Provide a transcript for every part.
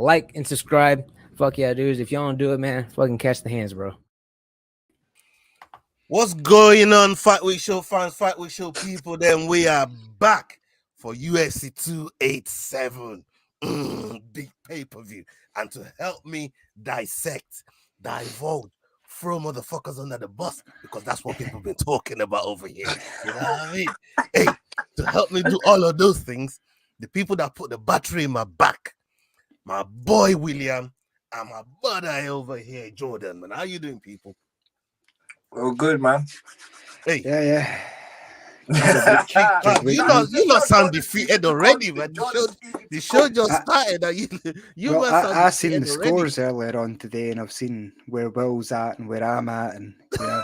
like, and subscribe. Fuck yeah, dudes. If y'all don't do it, man, fucking catch the hands, bro. What's going on, Fight Week Show fans, Fight Week Show people? Then we are back for UFC 287. Big pay-per-view. And to help me dissect, divulge, throw motherfuckers under the bus, because that's what people have been talking about over here. You know what I mean? Hey, to help me do all of those things, the people that put the battery in my back, my boy William, and my brother over here, Jordan. Man, how you doing, people? Oh, good, man. Hey. Yeah. You not sound defeated already, man. The show just started. I seen the scores earlier on today, and I've seen where Will's at and where I'm at, and you know,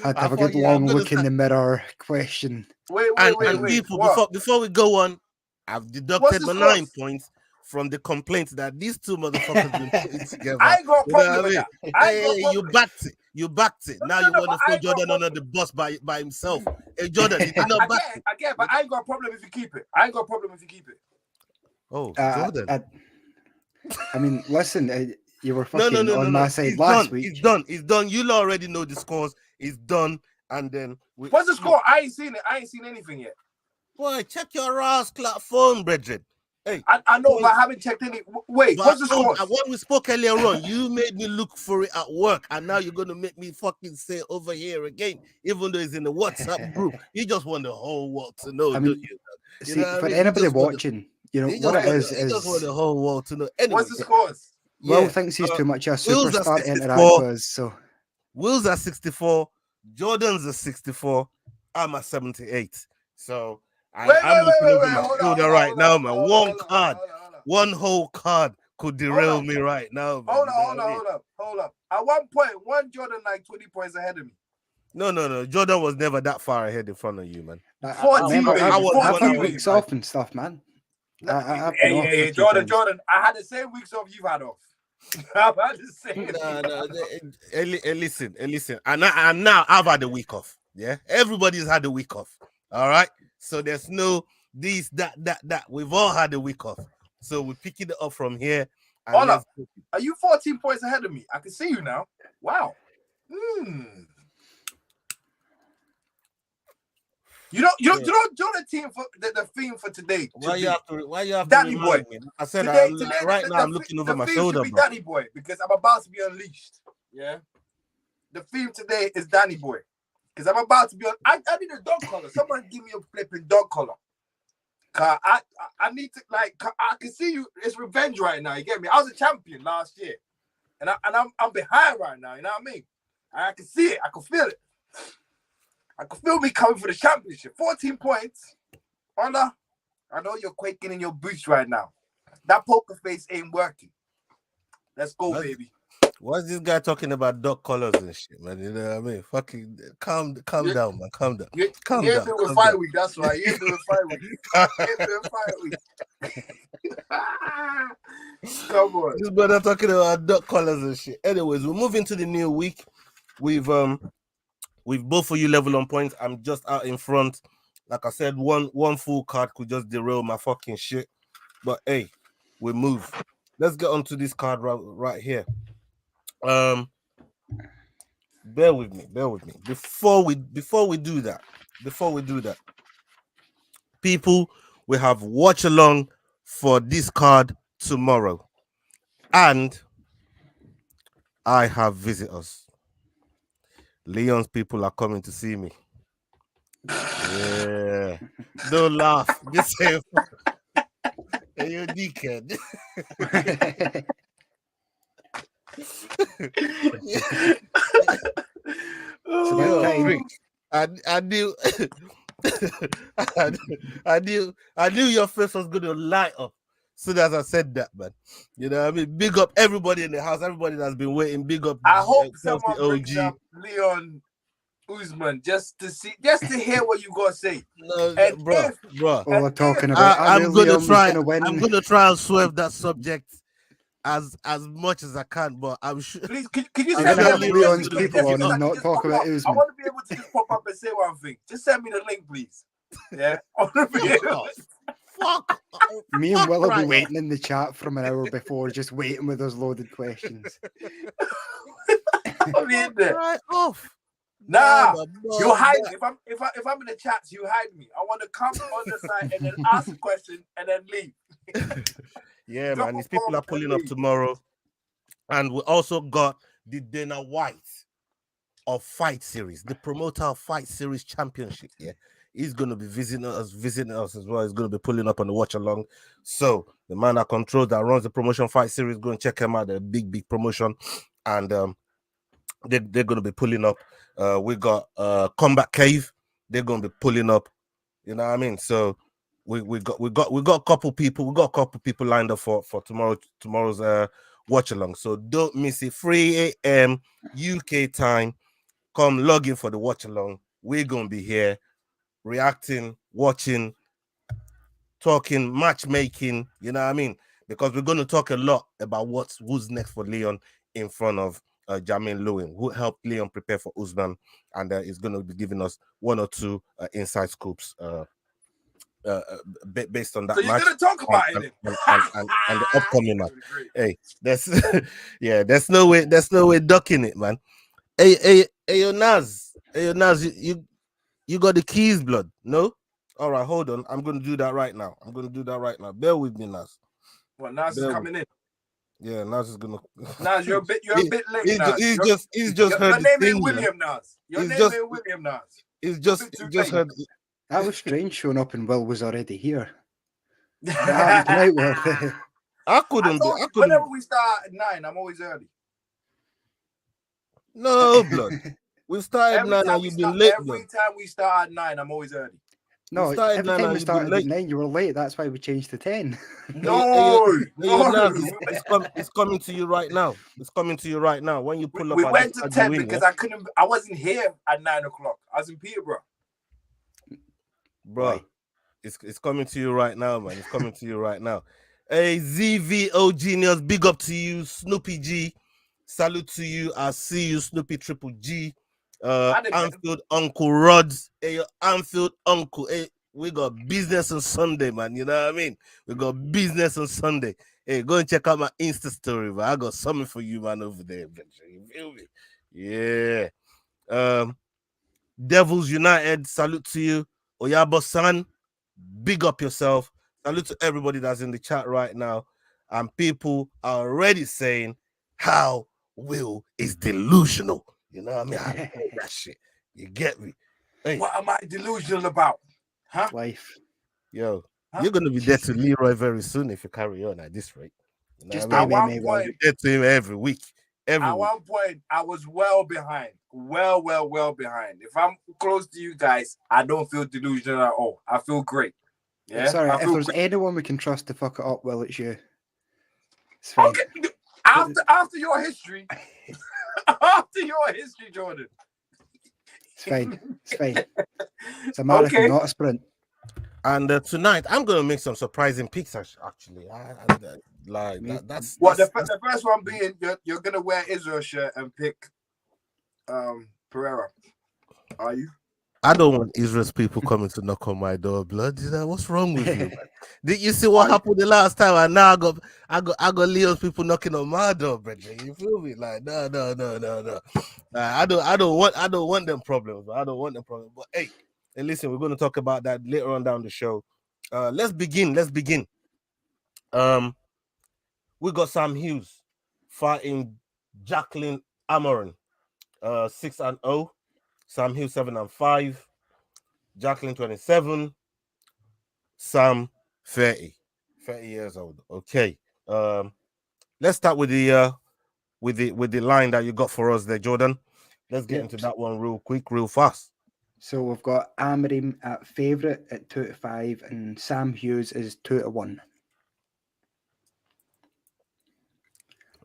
had to have a good long look in the mirror question. Wait. People, before we go on, I've deducted my 9 points from the complaints that these two motherfuckers been putting together. I ain't got a problem with that. Hey, you backed it. You backed it. Now you want to throw Jordan under the bus by himself. Hey, Jordan, did you not back it? I get it, but I ain't got a problem if you keep it. Oh, Jordan. I mean, listen, you were fucking on my side last week. It's done. You already know the scores. It's done. And then... What's the score? I ain't seen it. I ain't seen anything yet. Boy, check your ass clap phone, brethren. Hey, I know, but I haven't checked any. Wait, what's the score? When we spoke earlier on, you made me look for it at work, and now you're gonna make me fucking say over here again, even though it's in the WhatsApp group. You just want the whole world to know. I mean, see, for anybody watching, you know what it is. You just want the whole world to know. Anyway, what's the scores? Will thinks he's too much a superstar to interact with us. So Will's at 64, Jordan's at 64, I'm at 78. So. I'm looking over my shoulder right now, man. One whole card could derail me right now. Man. Hold up. At one point, Jordan like 20 points ahead of me. No. Jordan was never that far ahead in front of you, man. 14 weeks off and stuff, man. Hey, Jordan. I had the same weeks off you've had off. I've had the same. Listen. And now I've had a week off. Yeah, everybody's had a week off. All right. So there's no this, that. We've all had a week off. So we're picking it up from here. Hold up. Are you 14 points ahead of me? I can see you now. Wow. You know the team for the theme for today. Why you have to Danny Boy? Me? I said today, right now I'm looking over my shoulder, bro. Danny Boy, because I'm about to be unleashed. Yeah. The theme today is Danny Boy. Because I'm about to be on. I need a dog collar. Someone give me a flipping dog collar. Cause I need to, like, I can see you. It's revenge right now. You get me? I was a champion last year, and I'm behind right now. You know what I mean? I can see it. I can feel it. I can feel me coming for the championship. 14 points. Honor, I know you're quaking in your boots right now. That poker face ain't working. Let's go, baby. What's this guy talking about dog collars and shit, man? You know what I mean? Fucking calm down, man. Calm down. You're doing Fight Week, that's right. You're doing Fight Week. Come on. This brother talking about dog collars and shit. Anyways, we're moving to the new week. We've both of you level on points. I'm just out in front. Like I said, one full card could just derail my fucking shit. But hey, we move. Let's get on to this card right here. Bear with me. Before we do that, people, we have watch along for this card tomorrow, and I have visitors. Leon's people are coming to see me. Yeah, don't laugh. This is hey, you dickhead. I knew I knew your face was going to light up soon as I said that, man. You know what I mean? Big up everybody in the house, everybody that's been waiting. Big up. I hope someone brings up Leon Usman just to hear what you gotta say. No, and bro. We're talking about. I'm gonna try and swerve that subject as much as I can, but I'm sure. Please, can you send me Leon's people on and not talk about Usman? I want to be able to just pop up and say one thing. Just send me the link, please. Yeah, I want to be able. Fuck. Me and Will will be Right. waiting in the chat from an hour before, just waiting with those loaded questions. I mean, Right off. nah, Nah, you hide me. If I'm in the chats, you hide me. I want to come on the side and then ask a question and then leave. Yeah, Drop man. a These people bomb are and pulling up leave. tomorrow. And we also got the Dana White of Fight Series, the promoter of Fight Series Championship. Yeah, he's going to be visiting us as well. He's going to be pulling up on the watch along. So the man that controls, that runs the promotion Fight Series, go and check him out. The big promotion, and they're going to be pulling up. We got Combat Cave. They're going to be pulling up. You know what I mean? So we got a couple people. We got a couple people lined up for tomorrow's watch along. So don't miss it. 3 a.m. UK time. Come log in for the watch along. We're gonna be here reacting, watching, talking, matchmaking, you know what I mean? Because we're gonna talk a lot about who's next for Leon in front of Jermaine Lewin, who helped Leon prepare for Usman, and is gonna be giving us one or two inside scoops based on that So you're match. gonna talk about it and the upcoming match. Hey, that's yeah, there's no way ducking it, man. Hey, yo, Naz, you got the keys, blood? No? All right, hold on. I'm gonna do that right now. Bear with me, Naz. Well, Naz is coming in. Yeah, Naz is gonna. Naz, you're a bit late, Naz. He's just heard your name the ain't thing, William, Naz. Your He's name just- ain't William, Naz. He's just heard. That was strange showing up and Will was already here. What happened tonight, Will? I couldn't. Whenever we start at 9, I'm always early. No, blood. We started 9 and you've been late. Every time we start at 9, I'm always early. No, every time we started at 9, you were late. That's why we changed to 10. No, It's coming to you right now. It's coming to you right now. When you pull up, we went to 10 because I wasn't here at 9 o'clock. I was in Peterborough. Bro, it's coming to you right now, man. It's coming to you right now. Hey, ZVO Genius, big up to you, Snoopy G. Salute to you. I see you, Snoopy Triple G. Anfield Uncle Rods. Hey, Anfield Uncle. Hey, we got business on Sunday, man. You know what I mean? We got business on Sunday. Hey, go and check out my Insta story, man. I got something for you, man, over there. You feel me? Yeah. Devils United, salute to you. Oyabo-san, big up yourself. Salute to everybody that's in the chat right now. And people are already saying how Will is delusional. You know what I mean? I know that shit. You get me? Hey. What am I delusional about? Huh? Life. Yo, you're going to be there to Leroy very soon if you carry on at this rate. You know just what I mean? At one point, you get to him every week. One point, I was well behind. Well behind. If I'm close to you guys, I don't feel delusional at all. I feel great. Yeah. Sorry, if there's anyone we can trust to fuck it up, well, it's you. It's fine. Okay. After your history, Jordan. It's fine. It's a marathon, not a sprint. And tonight, I'm going to make some surprising picks, actually. That's the first one being you're going to wear Israel shirt and pick Pereira. Are you? I don't want Israel's people coming to knock on my door, blood. What's wrong with you, man? Did you see what happened the last time? And now I got Leo's people knocking on my door, Bridget. You feel me? Like no. I don't want them problems. I don't want them problems. But hey, listen, we're going to talk about that later on down the show. Let's begin. We got Sam Hughes fighting Jacqueline Amorin, 6-0. Sam Hughes 7-5. Jacqueline 27. Sam 30 years old. Okay. Let's start with the line that you got for us there, Jordan. Let's get into that one real quick, real fast. So we've got Amorim at favourite at 2-5, and Sam Hughes is 2-1.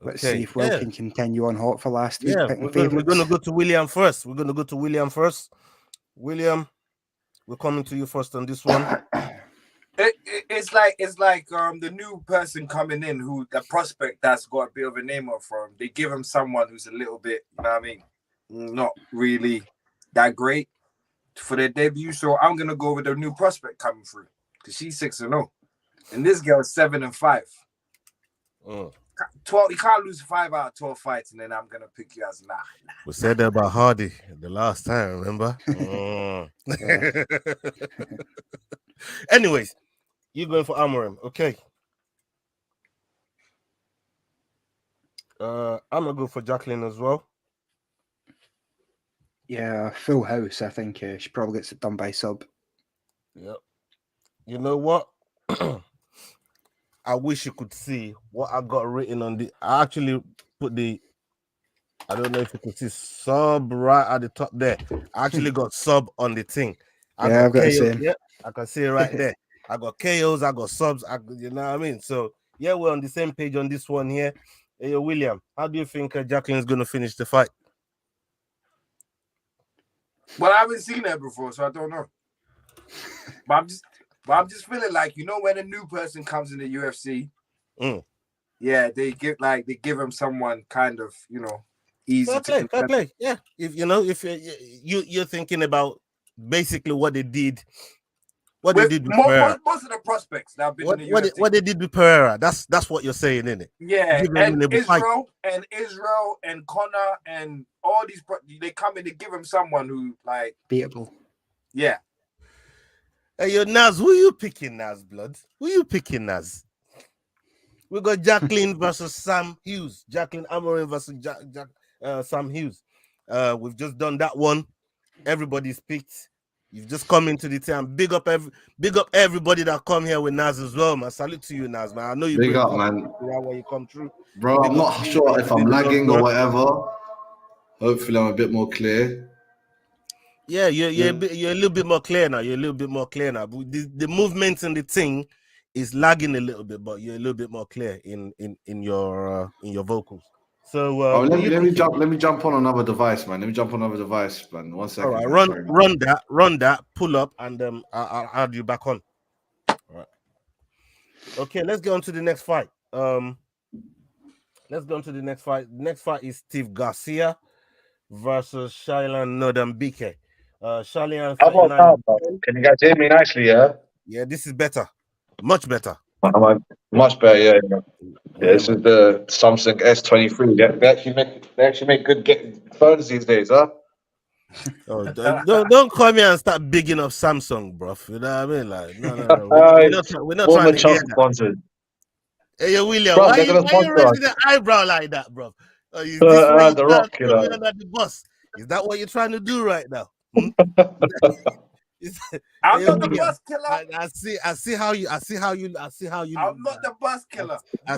Let's see if Will can continue on hot for last week. We're going to go to William first. William, we're coming to you first on this one. It's like the new person coming in, who the prospect that's got a bit of a name up for him. They give him someone who's a little bit, you know what I mean, not really that great for their debut. So I'm gonna go with the new prospect coming through because she's 6-0. And this girl's 7-5. 12. You can't lose 5 out of 12 fights, and then I'm gonna pick you as nah. We said that about Hardy the last time, remember? Anyways, you're going for Amorim, okay? I'm gonna go for Jacqueline as well. Yeah, full house. I think she probably gets it done by sub. Yep. You know what? I wish you could see what I got written on the. I actually put the. I don't know if you can see sub right at the top there. I actually got sub on the thing. I've got the same. Yeah, I can see it right there. I got KOs, I got subs. You know what I mean? So yeah, we're on the same page on this one here. Hey, William, how do you think Jacqueline's going to finish the fight? Well, I haven't seen her before, so I don't know. But I'm just feeling like, you know, when a new person comes in the UFC, yeah, they give them someone kind of, you know, easy fair play. Yeah, if you know, if you're thinking about basically what they did. What they did with Pereira. Most of the prospects that have been in the UFC. What they did with Pereira, that's what you're saying, isn't it? Yeah, and Israel and Connor and all these, they come in to give him someone who like beatable. Yeah. Hey, yo, Naz, who you picking, Naz, blood? Who you picking, Naz? We got Jacqueline versus Sam Hughes. Jacqueline Amorim versus Sam Hughes. We've just done that one. Everybody's picked. You've just come into the team. Big up everybody that come here with Naz as well, man. Salute to you, Naz, man. I know you big up, man. When you come through, bro. I'm not sure if I'm lagging or whatever. Hopefully, I'm a bit more clear. Yeah, you're a little bit more clear now. But the movement in the thing is lagging a little bit, but you're a little bit more clear in your vocals. So let me jump on another device, man. 1 second. All right, run that, pull up, and I'll add you back on. All right. Okay, let's get on to the next fight. The next fight is Steve Garcia versus Shailan Nodambike. Shailan. How about now? Can you guys hear me nicely? Yeah. Yeah, this is better, much better. Much better, yeah. This is the Samsung S23. They actually make good phones these days, huh? Oh, don't call me and start bigging up Samsung, bro. You know what I mean? Like, no, we're not trying to hear that. Sponsored. Hey, William, why you raising the eyebrow like that, bro? Is this way the Rock, you know? Under the bus? Is that what you're trying to do right now? I'm not the bus killer. I see how you. I'm not the bus killer. I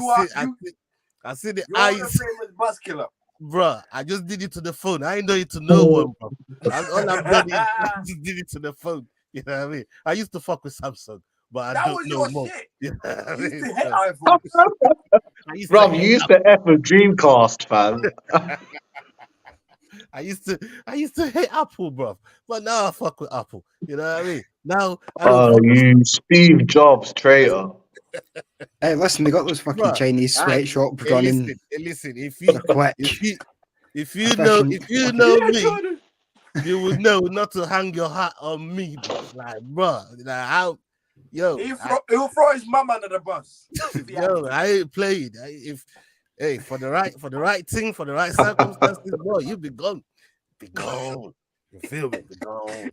see the you're eyes. You're the famous bus killer. Bro, I just did it to the phone. I ain't know it to no one, bro. All I've done is I just did it to the phone. You know what I mean? I used to fuck with Samsung, but I don't know more. Shit. You know what I mean? You used to hate iPhones. Bro, you used to F with Dreamcast, fam. I used to hate Apple, bro, but now I fuck with Apple. You know what I mean? Now you Steve Jobs traitor. Hey, listen, they got those fucking Chinese sweatshop running. Listen, if you know me, you would know not to hang your hat on me, bro. Like, bro, like he'll throw his mum under the bus. Yo, I ain't played. For the right thing, for the right circumstances, bro, you be gone. Be gone. You feel me? Be gone.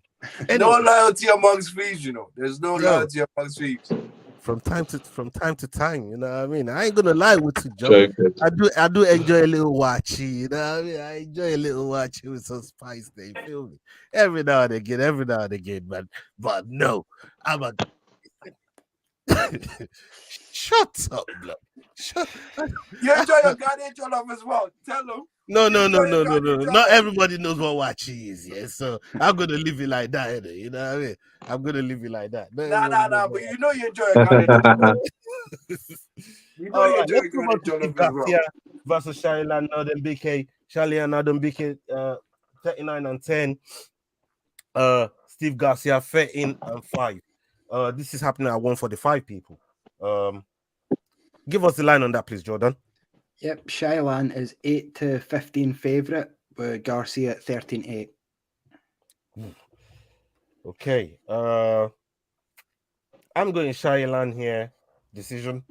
Anyway, no loyalty amongst thieves, you know. There's no loyalty amongst thieves. From time to time, you know what I mean? I ain't gonna lie with you, Joe. I do enjoy a little watchy, you know what I mean? I enjoy a little watchy with some spice, they feel me? Every now and again, but no, I'm a shut up, blood. You enjoy your guardian love as well. Tell them. No. Not everybody knows what watchy is, yeah. So I'm gonna leave it like that, you know what I mean? I'm gonna leave it like that. Nah, but you know you enjoy your guardian love. You know you enjoy your guardian love as well. Versus Shailan Nodambike. Shailan Nodambike, 39-10. Steve Garcia 13-5. This is happening at 145 people. Give us the line on that, please, Jordan. Yep, Shailan is 8-15 favorite with Garcia at 13-8. Okay. I'm going Shailan here. decision?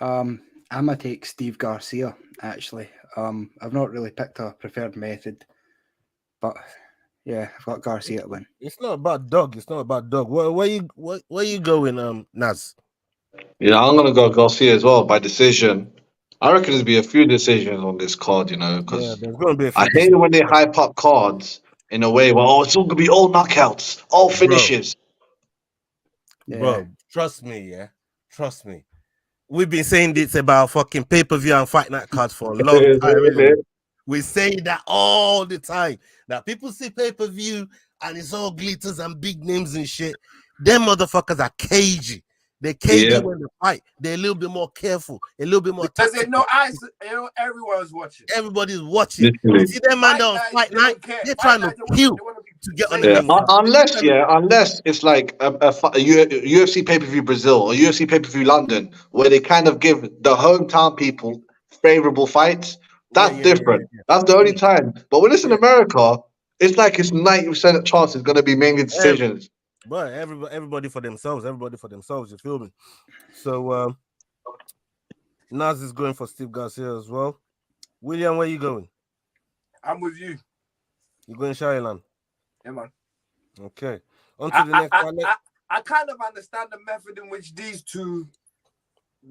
I'm gonna take Steve Garcia. Actually, I've not really picked a preferred method, but yeah, I've got Garcia to win. It's not about dog. It's not about dog. Where you going, Naz? Yeah, I'm gonna go Garcia as well by decision. I reckon there's be a few decisions on this card, you know, Yeah, because there's gonna be a I few hate it decisions, when they hype up cards in a way where it's all gonna be all knockouts, all finishes. Yeah. bro. Trust me, yeah. Trust me. We've been saying this about fucking pay-per-view and fight night cards for a long time. Innit? We say that all the time. That people see pay-per-view and it's all glitters and big names and shit. Them motherfuckers are cagey. They're cagey when they fight. They're a little bit more careful, a little bit more because tactical. they know eyes. Everyone's watching. Everybody's watching. Literally. You see them man on fight night, they're trying to kill to get on the Yeah, ring. unless it's like a UFC pay-per-view Brazil or UFC pay-per-view London, where they kind of give the hometown people favorable fights. That's different. That's the only time. But when it's in America, it's like it's 90% chance it's going to be mainly decisions. But everybody for themselves. Everybody for themselves. You feel me? So Naz is going for Steve Garcia as well. William, where you going? I'm with you. You going Shireland? Yeah, man. Okay. On to the next one. I kind of understand the method in which these two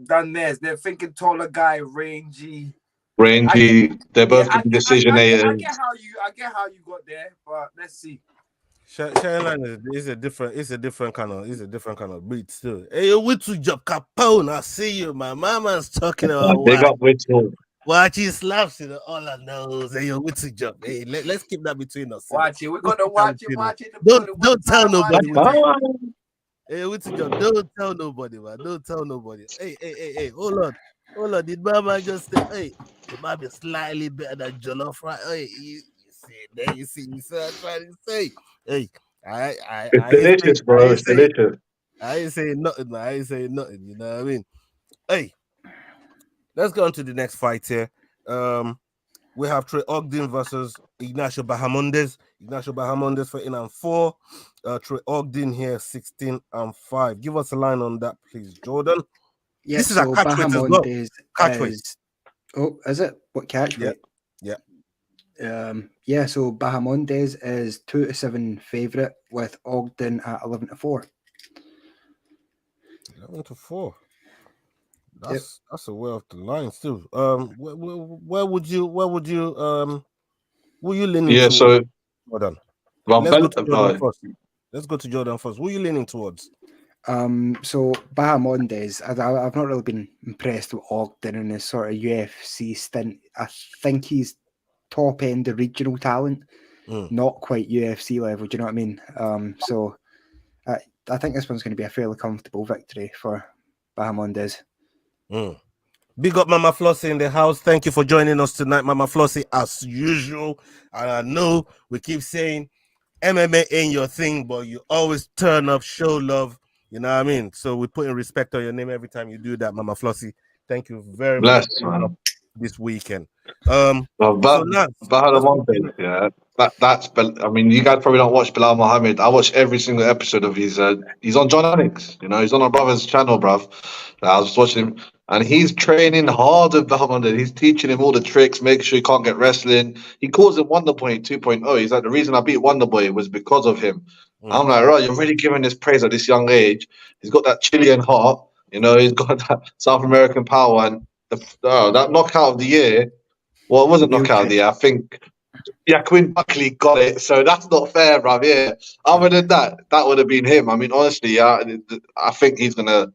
done theirs. They're thinking taller guy, rangy. They're both decisionators. I get how you got there, but let's see. Shireland is a different kind of beat still. Hey, you with to job Capone? I see you. My mama's talking about They got Whittle. watch he slaps in all I know. Hey, yo, with to job. Hey, let's keep that between us. Watch it. We're gonna watch it. Don't tell nobody. Hey, with to job. Don't tell nobody, man. Don't tell nobody. Hey. Hold on. Did Mama just say, hey, it might be slightly better than jollof right? Hey, you see what I'm trying to say. Hey, It's delicious, bro. It's delicious. I ain't saying nothing, man. I ain't saying nothing. You know what I mean? Hey, let's go on to the next fight here. We have Trey Ogden versus Ignacio Bahamondes. Ignacio Bahamondes 13-4. Trey Ogden here 16-5. Give us a line on that, please, Jordan. Yeah, this is so a catch weight as well. Catch weight. Oh, is it? What catch weight? Yeah. So Bahamondes is 2-7 favourite with Ogden at 11-4. 11-4. That's a way off the line still. Where would you who you leaning towards? So Jordan. Let's go to Jordan first. Who are you leaning towards? So Bahamondes, I've not really been impressed with Ogden in his sort of UFC stint. I think he's top end of regional talent, not quite UFC level. Do you know what I mean? So I think this one's going to be a fairly comfortable victory for Bahamondes. Big up Mama Flossie in the house. Thank you for joining us tonight, Mama Flossie, as usual. And I know we keep saying MMA ain't your thing, but you always turn up, show love. You know what I mean? So we put in respect on your name every time you do that, Mama Flossie. Thank you very much for this weekend. Bahamondes, yeah. That's. I mean, you guys probably don't watch Bilal Muhammad. I watch every single episode of his. He's on John Alex. You know, he's on our brother's channel, bruv. I was watching him, and he's training hard with Bahamondes. He's teaching him all the tricks, making sure he can't get wrestling. He calls him Wonder Boy 2.0. He's like, the reason I beat Wonder Boy was because of him. I'm like, right, you're really giving this praise at this young age. He's got that Chilean heart. You know, he's got that South American power, and that knockout of the year. Well, it wasn't knockout of the year. I think, Quinn Buckley got it. So that's not fair, bruv. Yeah. Other than that would have been him. I mean, honestly, I think he's going to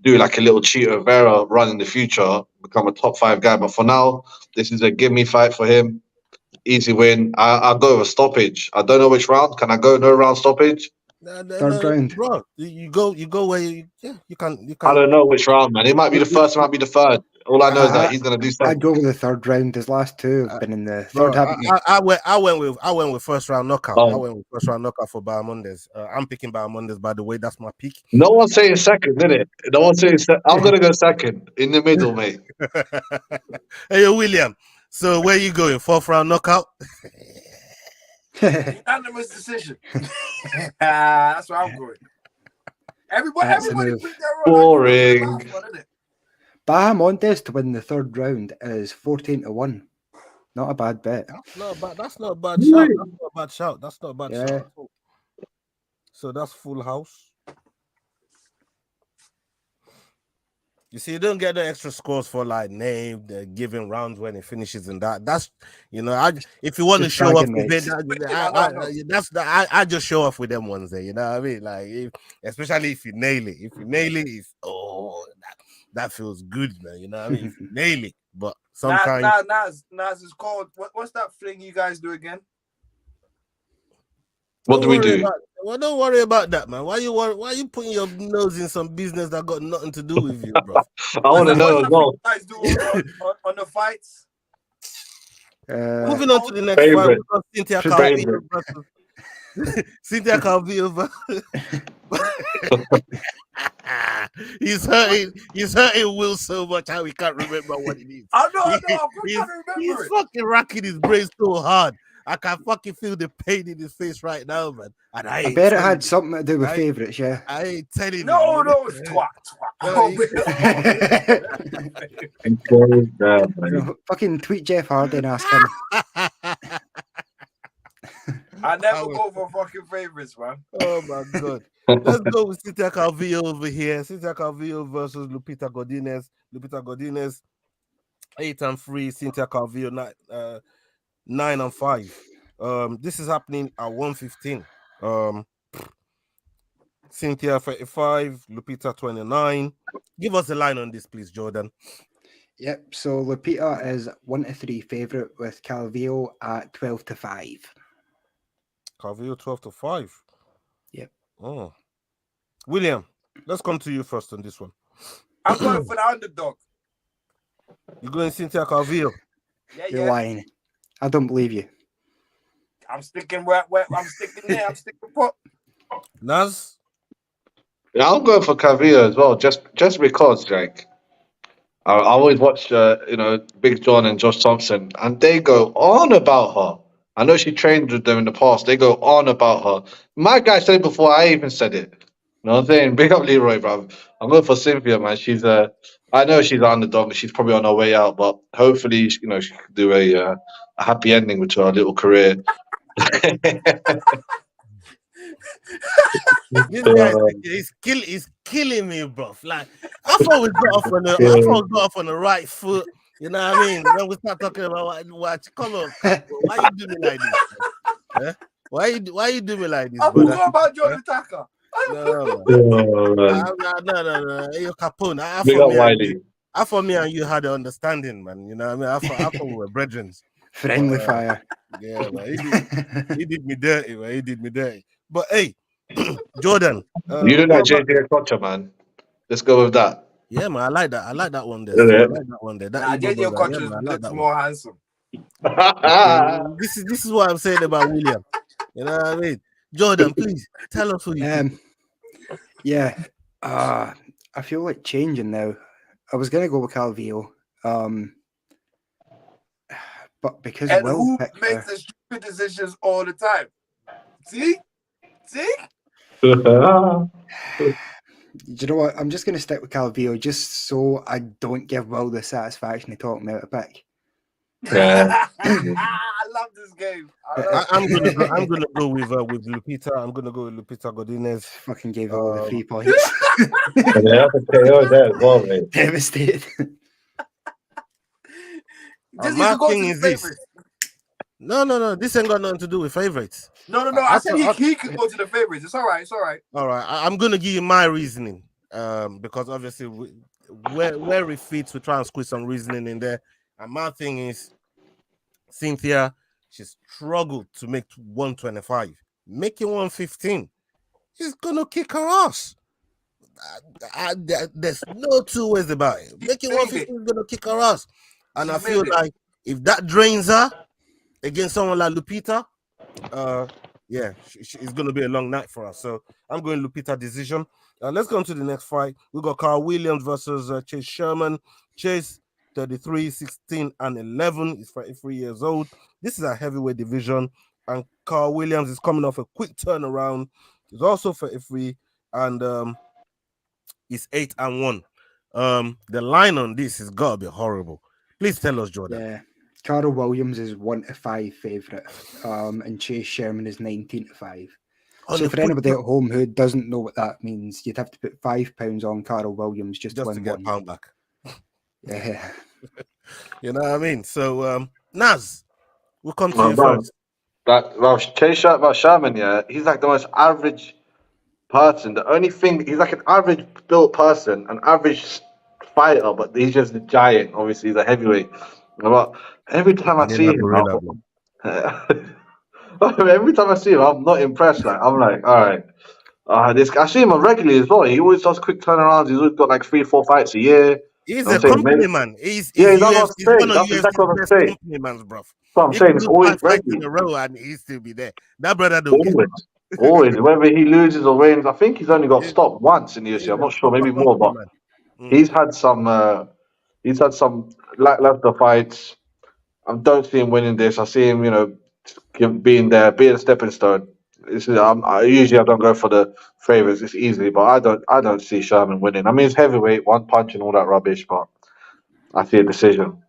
do like a little Chito Vera run in the future, become a top 5 guy. But for now, this is a gimme fight for him. Easy win. I'll go with a stoppage. I don't know which round. Can I go no round stoppage? Third round. Bro, you go where you can. I don't know which round, man. It might be the first, it might be the third. All I know is that he's gonna do something. I'd go with the third round. His last two have been in the third. I went with first round knockout. I went with first round knockout for Bahamondes. I'm picking Bahamondes, by the way. That's my pick. No one's saying second, did it? No one's saying I'm gonna go second in the middle, mate. Hey, William. So where you going? Fourth round knockout? Unanimous decision. That's where I'm going. That's a Everybody move. picked that wrong. Boring. Bahamondes to win the third round is 14-1. Not a bad bet. That's not a bad shout. That's not a bad shout. That's not a bad Yeah. shout at all. So that's full house. You see, you don't get the extra scores for like name, the given rounds when it finishes, and that's if you want to Just show off bragging with it, rights. I just show off with them ones there. You know what I mean? Like, especially if you nail it. If you nail it, that feels good, man. You know what I mean? If you nail it, but sometimes Nas is called. What's that thing you guys do again? What do we do? Don't worry about that, man. Why you putting your nose in some business that got nothing to do with you, bro? I want to know as well. What guys do on the fights? Moving on to the next fight, we got Cynthia Calvillo versus Cynthia Calvillo. He's hurting Will so much how he can't remember what it is. I know. He's fucking racking his brain so hard. I can fucking feel the pain in his face right now, man. And I bet it had something to do with favourites, yeah. I ain't telling you. No, twat. Fucking tweet Jeff Hardy and ask him. I never go for fucking favourites, man. Oh my god. Let's go with Cynthia Calvillo over here. Cynthia Calvillo versus Lupita Godinez. Lupita Godinez 8-3. Cynthia Calvillo 9-5. This is happening at 115. Cynthia 35, Lupita 29. Give us a line on this, please, Jordan. Yep. So Lupita is 1-3 favourite with Calvillo at 12-5. Calvillo 12-5. Yep. Oh, William, let's come to you first on this one. I'm going for the underdog. You're going Cynthia Calvillo? You're lying. I don't believe you. I'm sticking where I'm sticking there. I'm sticking put. Naz? Yeah, I'm going for Calvillo as well, just because, like, I always watch, Big John and Josh Thompson, and they go on about her. I know she trained with them in the past. They go on about her. My guy said it before I even said it. You know what I'm saying? Big up Leroy, bro. I'm going for Cynthia, man. I know she's an underdog, but she's probably on her way out. But hopefully, she can do a happy ending with her little career. This guy is killing me, bro. Like, I thought we got off on the right foot. You know what I mean? When we start talking about what come on, why you do me like this? Huh? Why you do me like this? I forgot about Jordan Tucker. No. You're Capone. I thought me and you had an understanding, man. You know what I mean? I thought we were brethren. Friendly fire. Yeah, man. He did me dirty, man. He did me dirty. But hey, Jordan. You look like JJ Okocha, man. Let's go with that. Yeah, man. I like that. I like that one there. Yeah. I like that one there. JJ Okocha looks more handsome. This is what I'm saying about William. You know what I mean? Jordan, please tell us who you Yeah. I feel like changing now. I was gonna go with Calvillo. But because and Will who makes the stupid decisions all the time? See? Do you know what? I'm just going to stick with Calvillo just so I don't give Will the satisfaction of talking out a pick. Yeah. I love this game. I'm gonna go with Lupita. I'm gonna go with Lupita Godinez. Fucking gave all the 3 points. They have to KO there as well, mate. Devastated. My thing is this. No. This ain't got nothing to do with favorites. No. I said he could go to the favorites. It's all right. All right. I'm gonna give you my reasoning. Because obviously where it fits, we try and squeeze some reasoning in there. And my thing is, Cynthia, she struggled to make 125. Making 115, she's gonna kick her ass. There's no 2 ways about it. Making 115 is gonna kick her ass. And I feel like if that drains her against someone like Lupita, it's going to be a long night for us. So I'm going Lupita decision. Let's go on to the next fight. We got Carl Williams versus Chase Sherman. Chase, 33, 16, and 11. He's 33 years old. This is a heavyweight division. And Carl Williams is coming off a quick turnaround. He's also 33. And is 8-1. The line on this has got to be horrible. Please tell us, Jordan. Yeah. Carl Williams is 1-5 favourite, and Chase Sherman is 19-5. So for anybody at home who doesn't know what that means, you'd have to put £5 on Carl Williams just to win to get one. a pound back. Yeah. You know what I mean? So Naz, we'll come to you first. Chase Sherman, yeah, he's like the most average person. The only thing, he's like an average built person, an average fighter, but he's just a giant. Obviously, he's a heavyweight. But every time I see him, every time I see him, I'm not impressed. Like I'm like, all right. This I see him regularly as well. He always does quick turnarounds. He's always got like 3-4 fights a year. He's a company man. He's one of UFC's best company man, bro. So I'm saying it's always regular in a row and he still be there. That brother don't always. Whether he loses or wins, I think he's only got stopped once in the UFC. I'm not sure, maybe more, but he's had some lackluster fights. I don't see him winning this. I see him, being there, being a stepping stone. Usually I don't go for the favorites. It's easy, but I don't see Sherman winning. I mean, it's heavyweight, one punch and all that rubbish, but I see a decision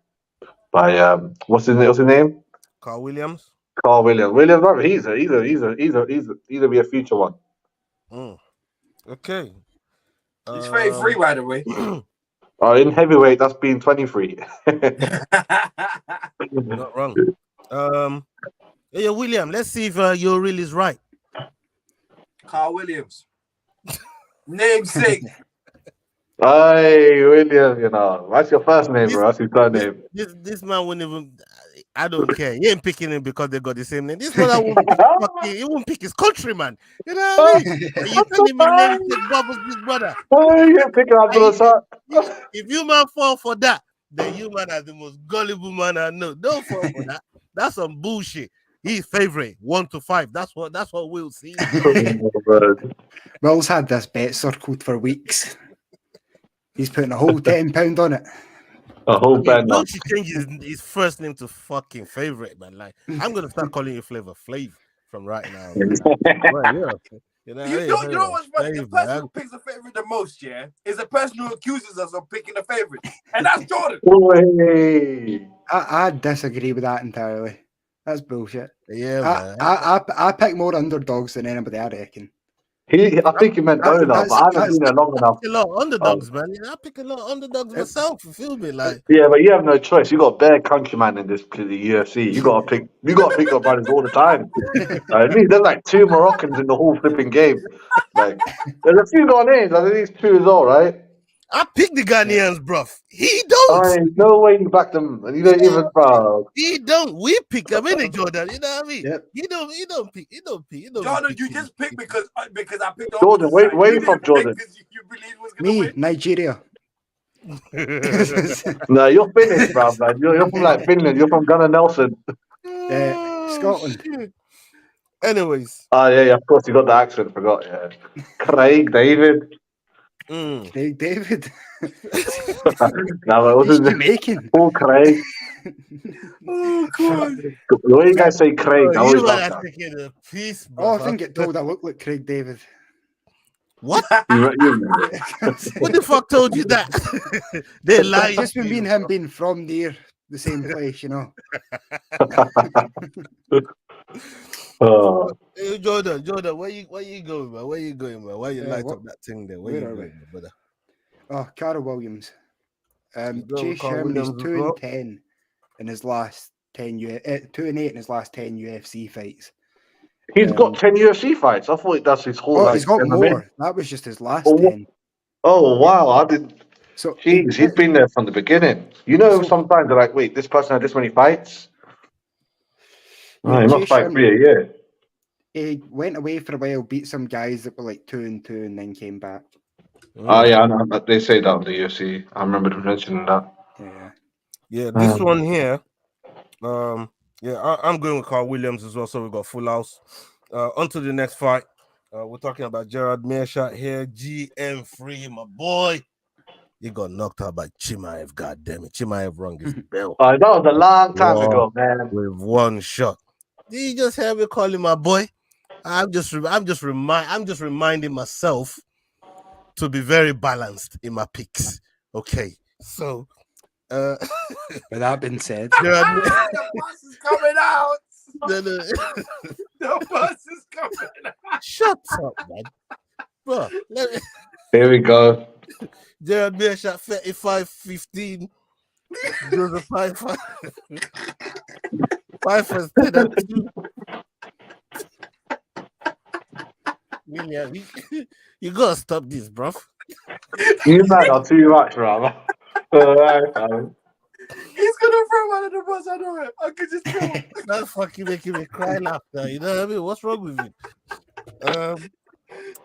by what's his name? Carl Williams. Williams, he's be a future one. Okay. He's 33, by the way. In heavyweight, that's being 23. Not wrong. Yeah, William, let's see if your reel is right. Carl Williams. Namesake. Hey, William, that's your first name, bro. That's your third name. This man wouldn't even. I don't care. He ain't picking him because they got the same name. This brother won't pick his countryman. You know what I mean? You telling me Namesake bubbles this brother? You ain't picking up If you man fall for that, then you man are the most gullible man I know. Don't fall for that. That's some bullshit. He's favorite 1-5. That's what we'll see. Will's had this bet circled for weeks. He's putting a whole £10 on it. A whole bet. Don't you change his first name to fucking favorite, man? Like I'm gonna start calling you Flavor Flav from right now. You know what's funny? The person who picks a favorite the most, yeah, is the person who accuses us of picking a favorite, and that's Jordan. I disagree with that entirely. That's bullshit. Yeah, man. I pick more underdogs than anybody, I reckon. I think he meant owner, but I haven't been there long enough. A lot of underdogs, man. I pick a lot of underdogs myself. You feel me? Like, yeah, but you have no choice. You got bare countryman in the UFC. You got to pick your brothers all the time. There's like 2 Moroccans in the whole flipping game. Like, there's a few Ghanaians. I think these 2 as well, right? I pick the Ghanaians, bruv. He don't. No way you back them. And you don't even, bro. He don't. We pick him in Jordan. You know what I mean? Yep. He don't pick. Jordan, you just pick because I picked Jordan, where are you from, Jordan? You believe was gonna win? Nigeria. No, you're Finnish, bro. Man. You're from like Finland. You're from Gunnar Nelson. Scotland. Anyways. Yeah, of course you got the accent. Forgot. Yeah. Craig David. Craig David. No, it wasn't Jamaican. Oh, Craig. Oh God. The way you guys say Craig, I always like that. Taking a piece, I think it told I look like Craig David. What? What the fuck told you that? They lied. Just been me and him being from near the same place, Hey, Jordan, where you going, man? Where you going, man? Why you light up that thing there? Where you going, brother? Oh, Carl Williams. Chase Sherman is 2-10 in his last 2-8 in his last 10 UFC fights. He's got 10 UFC fights. I thought that's his whole. He's got more. That was just his last 10. Oh wow! I didn't. So he's been there from the beginning. Sometimes they're like, wait, this person had this many fights. He must fight 3 a year. He went away for a while, beat some guys that were like 2-2, and then came back. Oh yeah, I know. They say that on the UFC. I remember them mentioning that. Yeah. This one here. I'm going with Carl Williams as well. So we got full house. On to the next fight. We're talking about Gerard Meerschaert here. GM3, my boy. He got knocked out by Chimaev. God damn it. Chimaev rung his bell. That was a long time ago, man. With one shot. Did you just hear me call him my boy? I'm just reminding myself to be very balanced in my picks. Okay, so With that being said, you know what I mean? The bus is coming out. The- The bus is coming out. Shut up, man. Bro, let me Here we go. Gerard Mearshot 35-15. Joseph Pfeiffer. Pfeiffer's 10-2. William, you gotta stop this, bro. You man are too much, brother. Alright, fam. He's gonna throw one of the bus. I know it. I could just tell. That's fucking making me cry laughter. You know what I mean? What's wrong with you?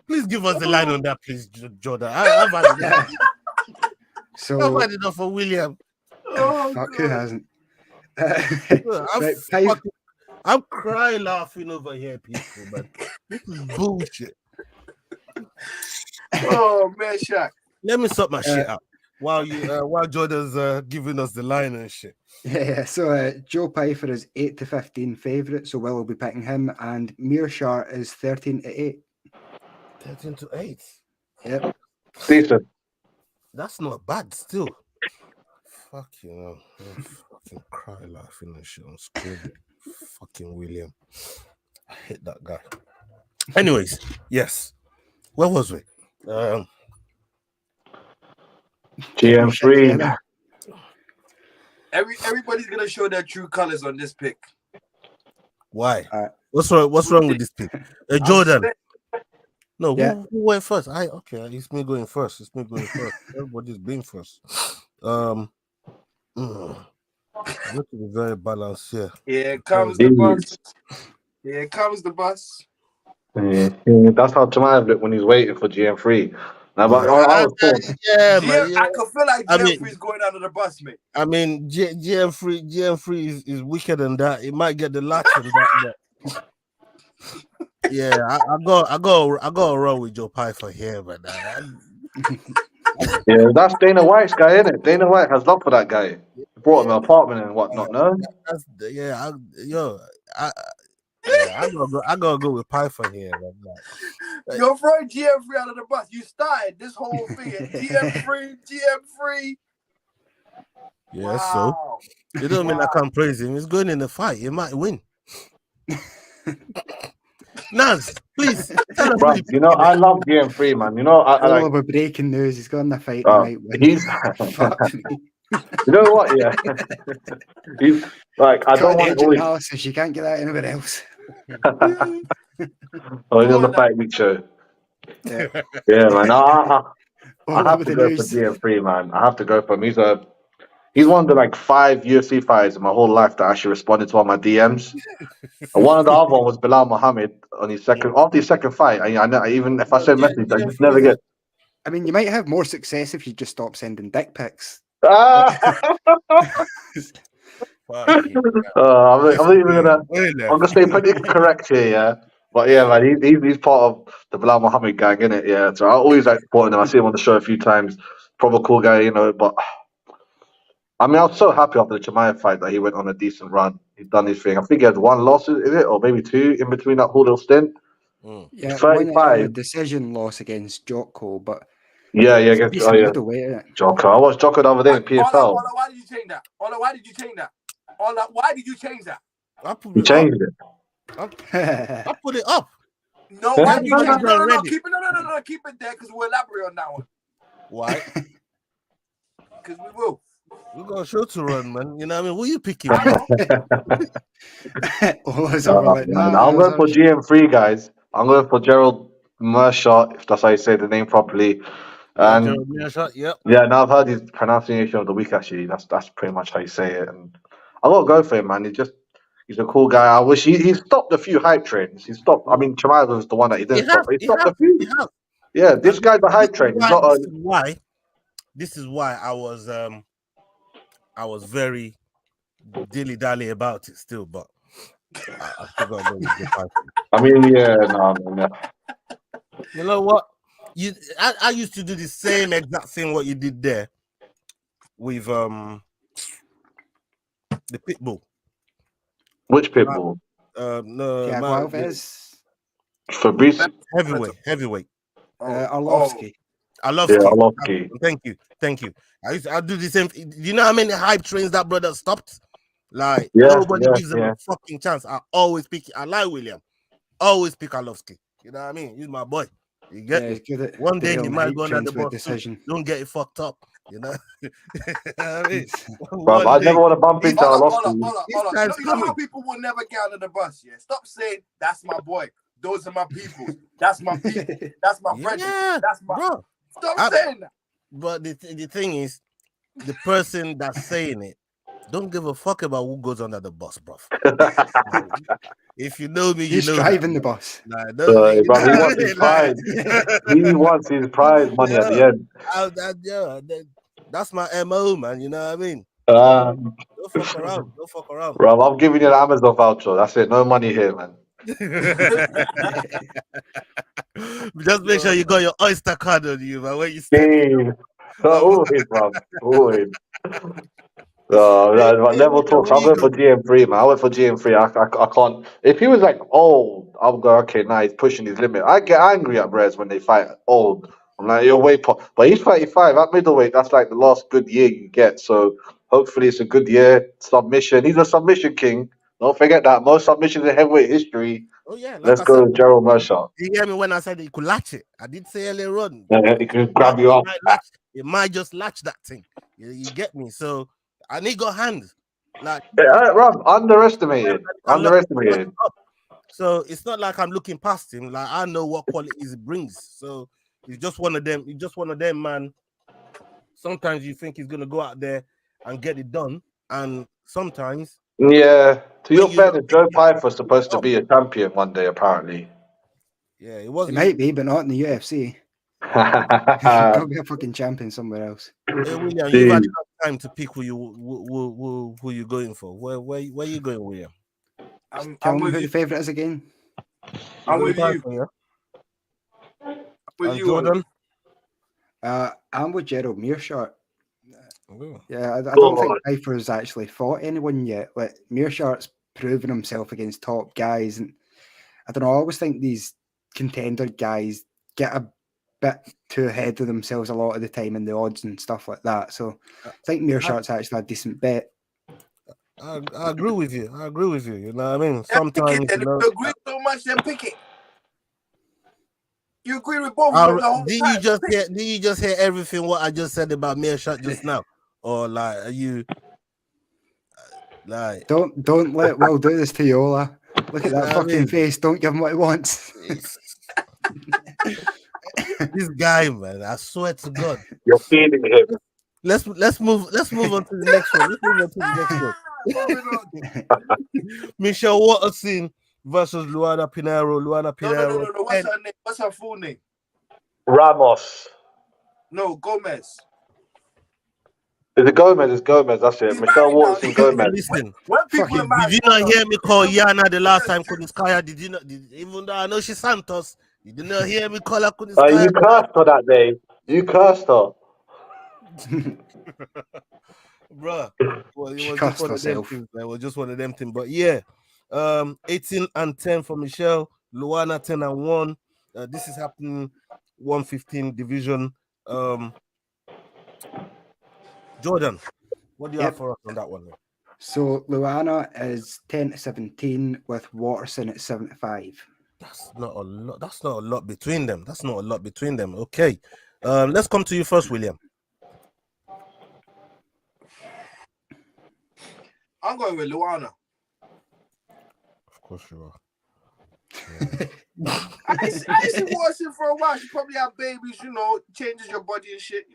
Please give us the line on that, please, Jordan. I've had enough. so I've had enough for William. Oh, fuck, who God. hasn't? I'm, I'm crying laughing over here, people, man. This is bullshit. Oh man, Shaq. Let me sort my shit out while Jordan's giving us the line and shit. Yeah, so Joe Pfeiffer is 8-15 favourite, so Will will be picking him, and Mearshart is 13-8. 13-8. Yep. Decent. That's not bad still. Fuck you know. I'm fucking cry laughing and shit. I'm screaming. Fucking William. I hate that guy. Anyways, yes. Where was we? GM3. Everybody's gonna show their true colors on this pick. Why? Alright. What's wrong with this pick? Jordan. No, Yeah. who went first? Okay, it's me going first. Everybody's been first. I need to be very balanced here. Here comes the bus. Here comes the bus. Yeah, that's how Jemima looked when he's waiting for GM3. Now, but I was told. Yeah, man. I can feel like I mean- GM3's going under the bus, mate. I mean, GM3 is weaker than that. It might get the latch and that. But... yeah, I go wrong with Joe Pfeiffer here, but Yeah, that's Dana White's guy, isn't it? Dana White has love for that guy. He brought him an apartment and whatnot, no? I gotta go with Pfeiffer here. Man. You're throwing GM3 out of the bus. You started this whole thing at GM3. Yeah, Wow. so it don't mean I can't praise him. He's going in the fight. He might win. Nance, please. Tell us Bro, who you you know, I love GM3, man. You know, I Oh, like. we're breaking news. He's got in the fight. He might win. He's. Fuck me. You know what? Yeah. He's like, I don't want to Edge always. analysis. You can't get that anywhere else. Only on the Fight Week show. Yeah. Yeah, man. I All have over to the go news. for GM3, man. I have to go for him. He's one of the like 5 UFC fighters in my whole life that actually responded to all my DMs. And one of the other one was Bilal Muhammad on his second after his second fight. I even if I send message, I just never get. I mean, you might have more success if you just stop sending dick pics. Fuck you. I'm not even gonna. I'm gonna stay pretty correct here, yeah. But yeah, man, he's part of the Bilal Muhammad gang, innit? Yeah. So I always like supporting him. I see him on the show a few times. Proper cool guy, you know. But I mean, I was so happy after the Chimaev fight that he went on a decent run. He'd done his thing. I think he had 1 loss, is it, or maybe 2 in between that whole little stint. Yeah, 35. one a decision loss against Jocko, but Yeah, decent middleweight, isn't it? Jocko. I watched Jocko the other day in PFL. Ola, why did you change that? Ola, why did you change that? Ola, why did you change that? I put He it changed it. up. I put it up. No, why did you change it? No, Already. keep it, keep it there because we'll elaborate on that one. Why? Because we will. We got a show to run, man. You know what I mean? Who you picking? I know. Man, I'm going for GM3, guys. I'm going for Gerald Mearshart, if that's how you say the name properly. And Yep. yeah, now I've heard his pronunciation of the week. Actually, that's pretty much how you say it. And I gotta go for him, man. He's a cool guy. I wish he stopped a few hype trains. He stopped. I mean, Chimaev was the one that he didn't stop. He stopped a few. Yeah, this guy's a hype train. He's not a. This is why I was very dilly-dally about it still, but I still gotta go with the fight. I mean, yeah, no. You know what? I used to do the same exact thing what you did there with the Pitbull. Which Pitbull? No, Alves, Fabrice. heavyweight. Arlovsky. I love Yeah, ski. I love ski. Thank you. I do the same. Do you know how many hype trains that brother stopped? Like Yeah, nobody yeah, gives him yeah. a fucking chance. I always pick. I like William. Always pick Arlovsky. You know what I mean? He's my boy. You get Yeah, me? he's good at One day he derailing might hype go under the trains with bus too. decision. Don't get it fucked up. You know? You know what I mean? Bruv, I never want to bump into Hold up. Arlovsky. You time's know, you know how coming. people will never get under the bus, yeah? Stop saying, that's my boy. Those are my people. That's my people. That's my friend. Yeah, That's my... bro. Stop saying that. But the thing is, the person that's saying it don't give a fuck about who goes under the bus, bro. If you know me, you He's know driving that. the bus. Nah, Bruv, he wants his prize. He wants his prize money at the end. That's my MO, man. You know what I mean? Um, Don't fuck around. Don't fuck around. Bruv, I'm giving you the Amazon voucher. That's it. No money here, man. Just make sure you got your Oyster card on you, man. When you step Damn. Always, bruv. Always. Level talks. I'm going for GM3, man. I went for GM3. I can't. If he was like old, I'll go, okay, nah, he's pushing his limit. I get angry at Rez when they fight old. I'm like, you're way but he's 35 at middleweight. That's like the last good year you get. So hopefully it's a good year. Submission. He's a submission king. Don't forget that. Most submissions in heavyweight history. Oh yeah, like Let's I go, said, Gerald Mershaw. you hear me when I said he could latch it. I did say earlier on. Yeah, he can grab you up. It might just latch that thing. You get me? So and he got hands. Like Rob, underestimated. Underestimated. So it's not like I'm looking past him. Like I know what qualities he brings. So he's just one of them. He's just one of them, man. Sometimes you think he's gonna go out there and get it done, and sometimes. Yeah. To your fairness, Joe Pyfer's supposed to be a champion one day, apparently. Yeah, it was. He might be, but not in the UFC. He'll be a fucking champion somewhere else. Hey, William, you've had enough time to pick who you're going for. Where you going, William? Tell me who the favourite is again. I'm with you. With you, Jordan. I'm with Gerald Mearshart. Oh. Yeah, I don't think Pyfer has actually fought anyone yet. Like Mearshart's proven himself against top guys, and I don't know. I always think these contender guys get a bit too ahead of themselves a lot of the time in the odds and stuff like that. So I think Mearshart's actually a decent bet. I agree with you. You know what I mean? Sometimes you agree so much, then pick it. You agree with both of them the whole time. Did you just hear everything what I just said about Mearshat just now? Or like are you like don't let Will do this to you, Ola. Look at that fucking face. Don't give him what he wants. This guy, man, I swear to God. You're feeding him. Let's move on to the next one. Michelle Watterson versus Luana Pinheiro. No. What's her name? What's her full name? Ramos. No, Gomez. Is it Gomez? It's Gomez. That's it. Michelle Watson Gomez. Listen, did you not hear me call Yana the last time Kuniskaya? Did you not? Even though I know she's Santos, you did not hear me call her Kuniskaya. You cursed her that day. You cursed her. Bruh. Well, it was just one of them things. It was just one of them things. But yeah, 18-10 for Michelle. Luana 10-1. This is happening 115 division. Jordan, what do you have for us on that one? So Luana is 10-17 with Watterson at 75. That's not a lot. That's not a lot between them. Okay. Let's come to you first, William. I'm going with Luana. Of course you are. Yeah. I see Watson for a while. She probably have babies, changes your body and shit,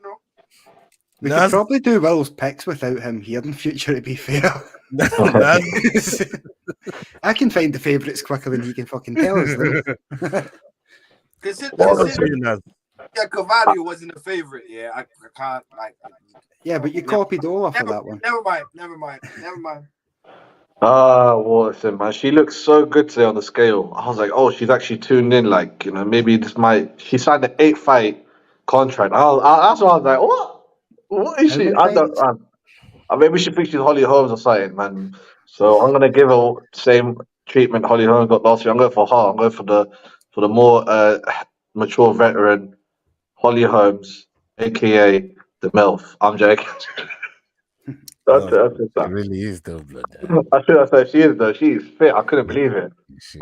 We could probably do Will's picks without him here in future, to be fair. I can find the favourites quicker than he can fucking tell us. Cavallo wasn't a favourite. Yeah, I can't Yeah, but you copied Ola for that one. Never mind. Watson, man, she looks so good today on the scale. I was like, oh, she's actually tuned in. Like, maybe this might. She signed an 8-fight contract. That's why I was like, what? What is she? I don't. Maybe she thinks she's Holly Holmes or something, man. So I'm gonna give her same treatment Holly Holmes got last year. I'm going for her. I'm going for the more mature veteran. Holly Holmes, aka the MILF. I'm joking. No, That's it it. really is though, blood. I should have said she is though. She is fit. I couldn't believe it.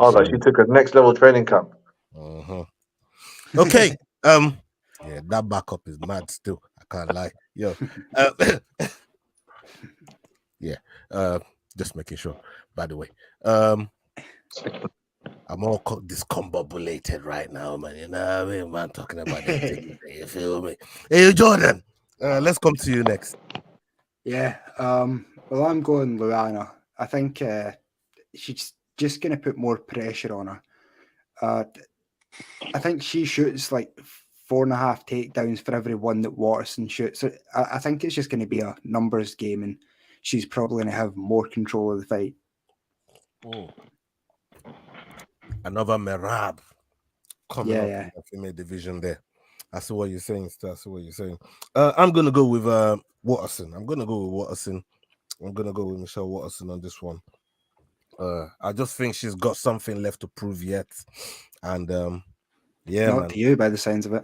I was like, she took a next level training camp. Okay. Yeah, that backup is mad still. I can't lie. Yo. Yeah. Just making sure. By the way. I'm all discombobulated right now, man. You know what I mean? Man, talking about it. You feel me? Hey, Jordan. Let's come to you next. Yeah. Well, I'm going Luana. I think she's just going to put more pressure on her. I think she shoots like 4.5 takedowns for every one that Watterson shoots. So I think it's just going to be a numbers game, and she's probably going to have more control of the fight. Another Merab coming up Yeah. in the female division there. I see what you're saying, Star. I see what you're saying. I'm going to go with Watterson. I'm going to go with Michelle Watterson on this one. I just think she's got something left to prove yet. And yeah, Not man. to you by the sounds of it.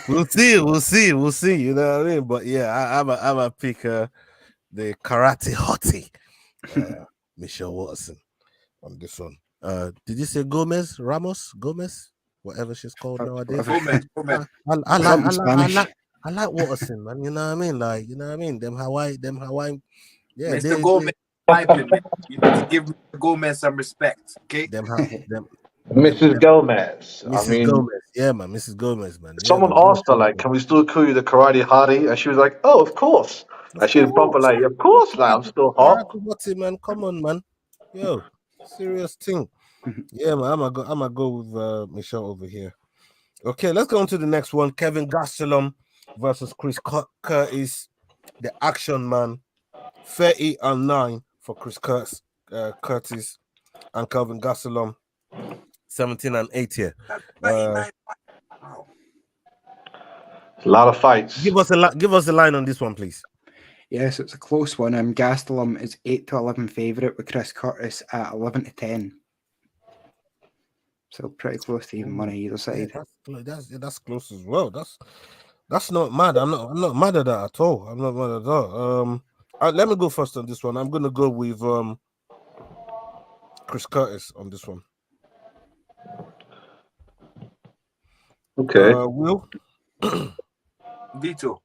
We'll see. You know what I mean? But yeah, I'm a pick the karate hottie, Michelle Watterson on this one. Did you say Gomez? Whatever she's called nowadays. Gomez. I like Watterson, man. You know what I mean? Like, you know what I mean? Them Hawaii. Yeah, Mr. Gomez piping, man. You need to give Mr. Gomez some respect, okay? Mrs. Gomez. Mrs. I mean, Gomez. Yeah, man. Mrs. Gomez, man. someone asked her, like, can we still call you the karate hottie? And she was like, oh, of course. And she was proper like, of course, like, I'm still hot. Man, come on, man. Yo, serious thing. Yeah, man. I'm gonna go with Michelle over here. Okay, let's go on to the next one. Kevin Gastelum versus Chris Curtis, the action man. 30-9 for Chris Curtis, and Kelvin Gastelum. 17-8 here. Wow. A lot of fights. Give us a line on this one, please. Yes, it's a close one. Gastelum is 8-11 favourite with Chris Curtis at 11-10. So pretty close to even money either side. Yeah, that's close as well. That's not mad. I'm not mad at that at all. I'm not mad at all. Let me go first on this one. I'm gonna go with Chris Curtis on this one. Okay. Will? Vito.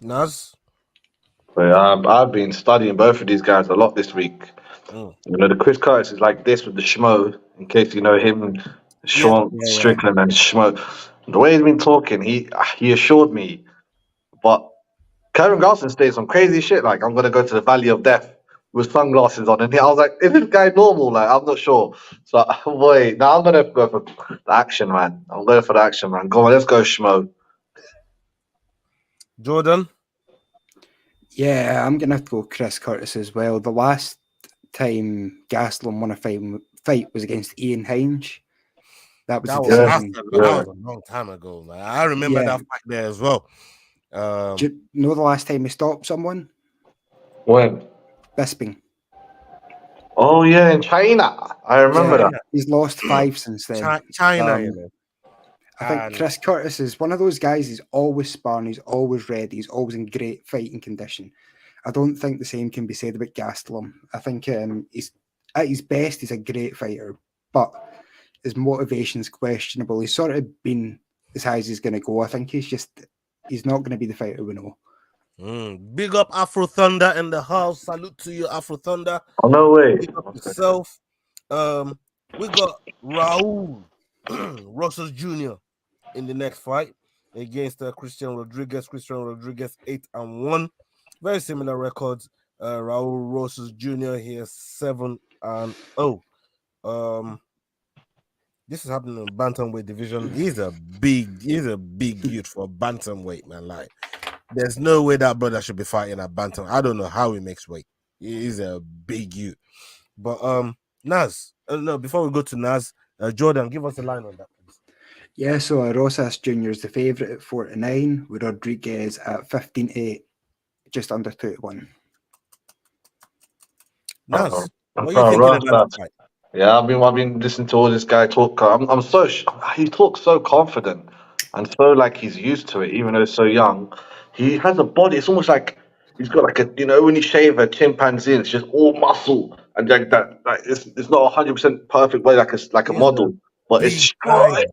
Naz? Well, I've been studying both of these guys a lot this week. You know, the Chris Curtis is like this with the Schmo, in case you know him, Sean Strickland and Schmo. The way he's been talking, he assured me. But Kevin Garson stays some crazy shit, like, I'm going to go to the Valley of Death with sunglasses on. And I was like, is this guy normal? Like, I'm not sure. So, boy, now I'm going to go for the action, man. I'm going for the action, man. Go on, let's go, Schmo. Jordan? Yeah, I'm going to have to go Chris Curtis as well. The last time Gastelum won a fight was against Ian Hinge. That was a long time ago, man. I remember that fight there as well. Do you know the last time he stopped someone? When? Bisping. Oh, yeah, in China. I remember that. He's lost 5 since then. China, you know. I think Chris Curtis is one of those guys. He's always sparring. He's always ready. He's always in great fighting condition. I don't think the same can be said about Gastelum. I think he's at his best. He's a great fighter, but his motivation's questionable. He's sort of been as high as he's going to go. I think he's not going to be the fighter we know. Big up Afro Thunder in the house. Salute to you, Afro Thunder. Oh, no way. Big up yourself. We got Raul Rosas Jr. in the next fight against Christian Rodriguez. 8-1. Very similar records. Raul Rosas Jr. here 7-0. This is happening in bantamweight division. He's a big youth for bantamweight, man. Like, there's no way that brother should be fighting at bantam. I don't know how he makes weight. He's a big youth. But Naz, no, before we go to Naz, Jordan, give us a line on that, please. Yeah, so Rosas Jr. is the favourite at 4-9, with Rodriguez at 15-8, just under 2-1. Naz, what are you thinking about that fight? Yeah, I've been listening to all this guy talk. He talks so confident and so like he's used to it, even though he's so young. He has a body. It's almost like he's got like a when you shave a chimpanzee, it's just all muscle and like that. Like it's not 100% perfect way like a He's a model, but it's big strong. guy.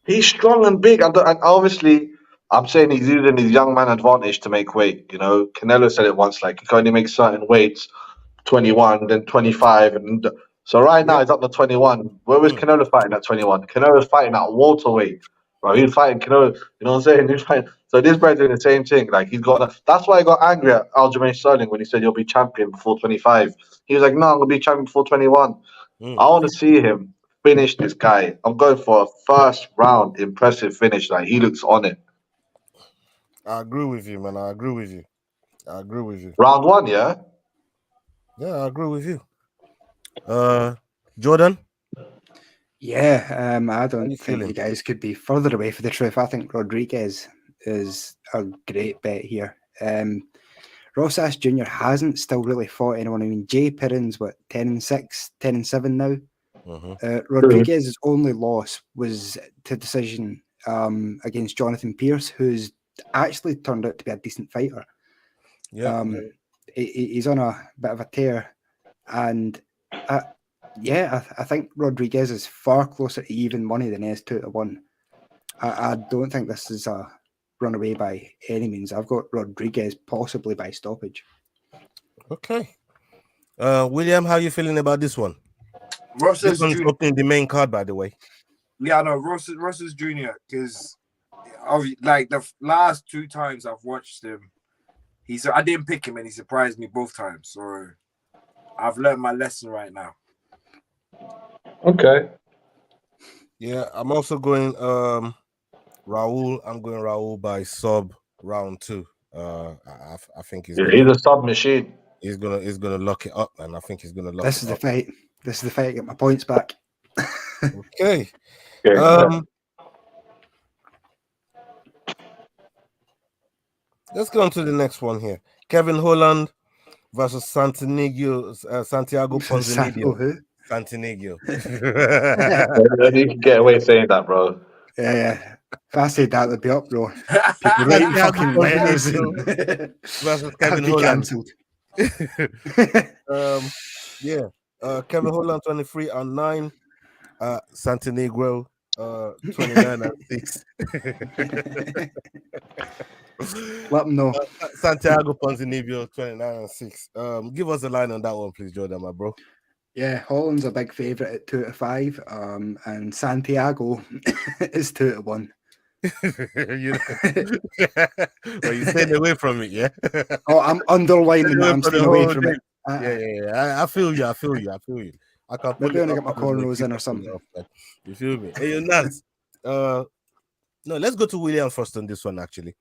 He's strong and big, and obviously, I'm saying he's using his young man advantage to make weight. You know, Canelo said it once, like you can only make certain weights 21, then 25, and so right now Yep. he's up to 21. Where was Mm. Canelo fighting at 21? Canelo was fighting at welterweight, bro. He was fighting Canelo. You know what I'm saying? He's fighting. So this brother doing the same thing. Like he's got. That's why I got angry at Aljamain Sterling when he said you'll be champion before 25. He was like, no, I'm gonna be champion before 21. Mm. I want to see him finish this guy. I'm going for a first round impressive finish. Like he looks on it. I agree with you, man. I agree with you. Round one, yeah. Yeah, I agree with you. Jordan, Yeah, I how don't you think feeling? you guys could be further away from the truth. I think Rodriguez is a great bet here. Rosas Jr. hasn't still really fought anyone. I mean, Jay Perrin's what 10-6, 10-7 now. Mm-hmm. Rodriguez's only loss was to decision against Jonathan Pierce, who's actually turned out to be a decent fighter. Yeah. He's on a bit of a tear, and I think Rodriguez is far closer to even money than he is 2-1. I don't think this is a runaway by any means. I've got Rodriguez possibly by stoppage. Okay. William, how you feeling about this one? Rosas This one's Jr. opening the main card, by the way. Yeah, no, Rosas Jr. Because like the last 2 times I've watched him, I didn't pick him and he surprised me both times. So I've learned my lesson right now. Okay. Yeah, I'm also going Raul. I'm going Raul by sub round 2. I think he's He's a submachine. he's gonna lock it up, and I think he's gonna lock This it is the up. fight. This is the fight. I get my points back. Okay. Okay. Let's go on to the next one here. Kevin Holland versus Santiago Ponzinibbio. Who? Santiago. You can get away saying that, bro. Yeah. If I said that, there'd be uproar. People writing Santiago fucking letters Ponzinibbio and versus I'd Kevin be Holland. cancelled. Kevin Holland 23-9. Santiago 29-6. Let them know. Santiago Ponzinibbio 29-6. Give us a line on that one, please, Jordan, my bro. Yeah, Holland's a big favourite at 2-5, and Santiago is 2-1. Well, you're staying away from it, yeah? Oh, I'm underlining that I'm staying away from it. Yeah. I feel you. I can pull Maybe it when I up. get my cornrows in or something. You feel me? Hey, Naz. No, let's go to William first on this one, actually.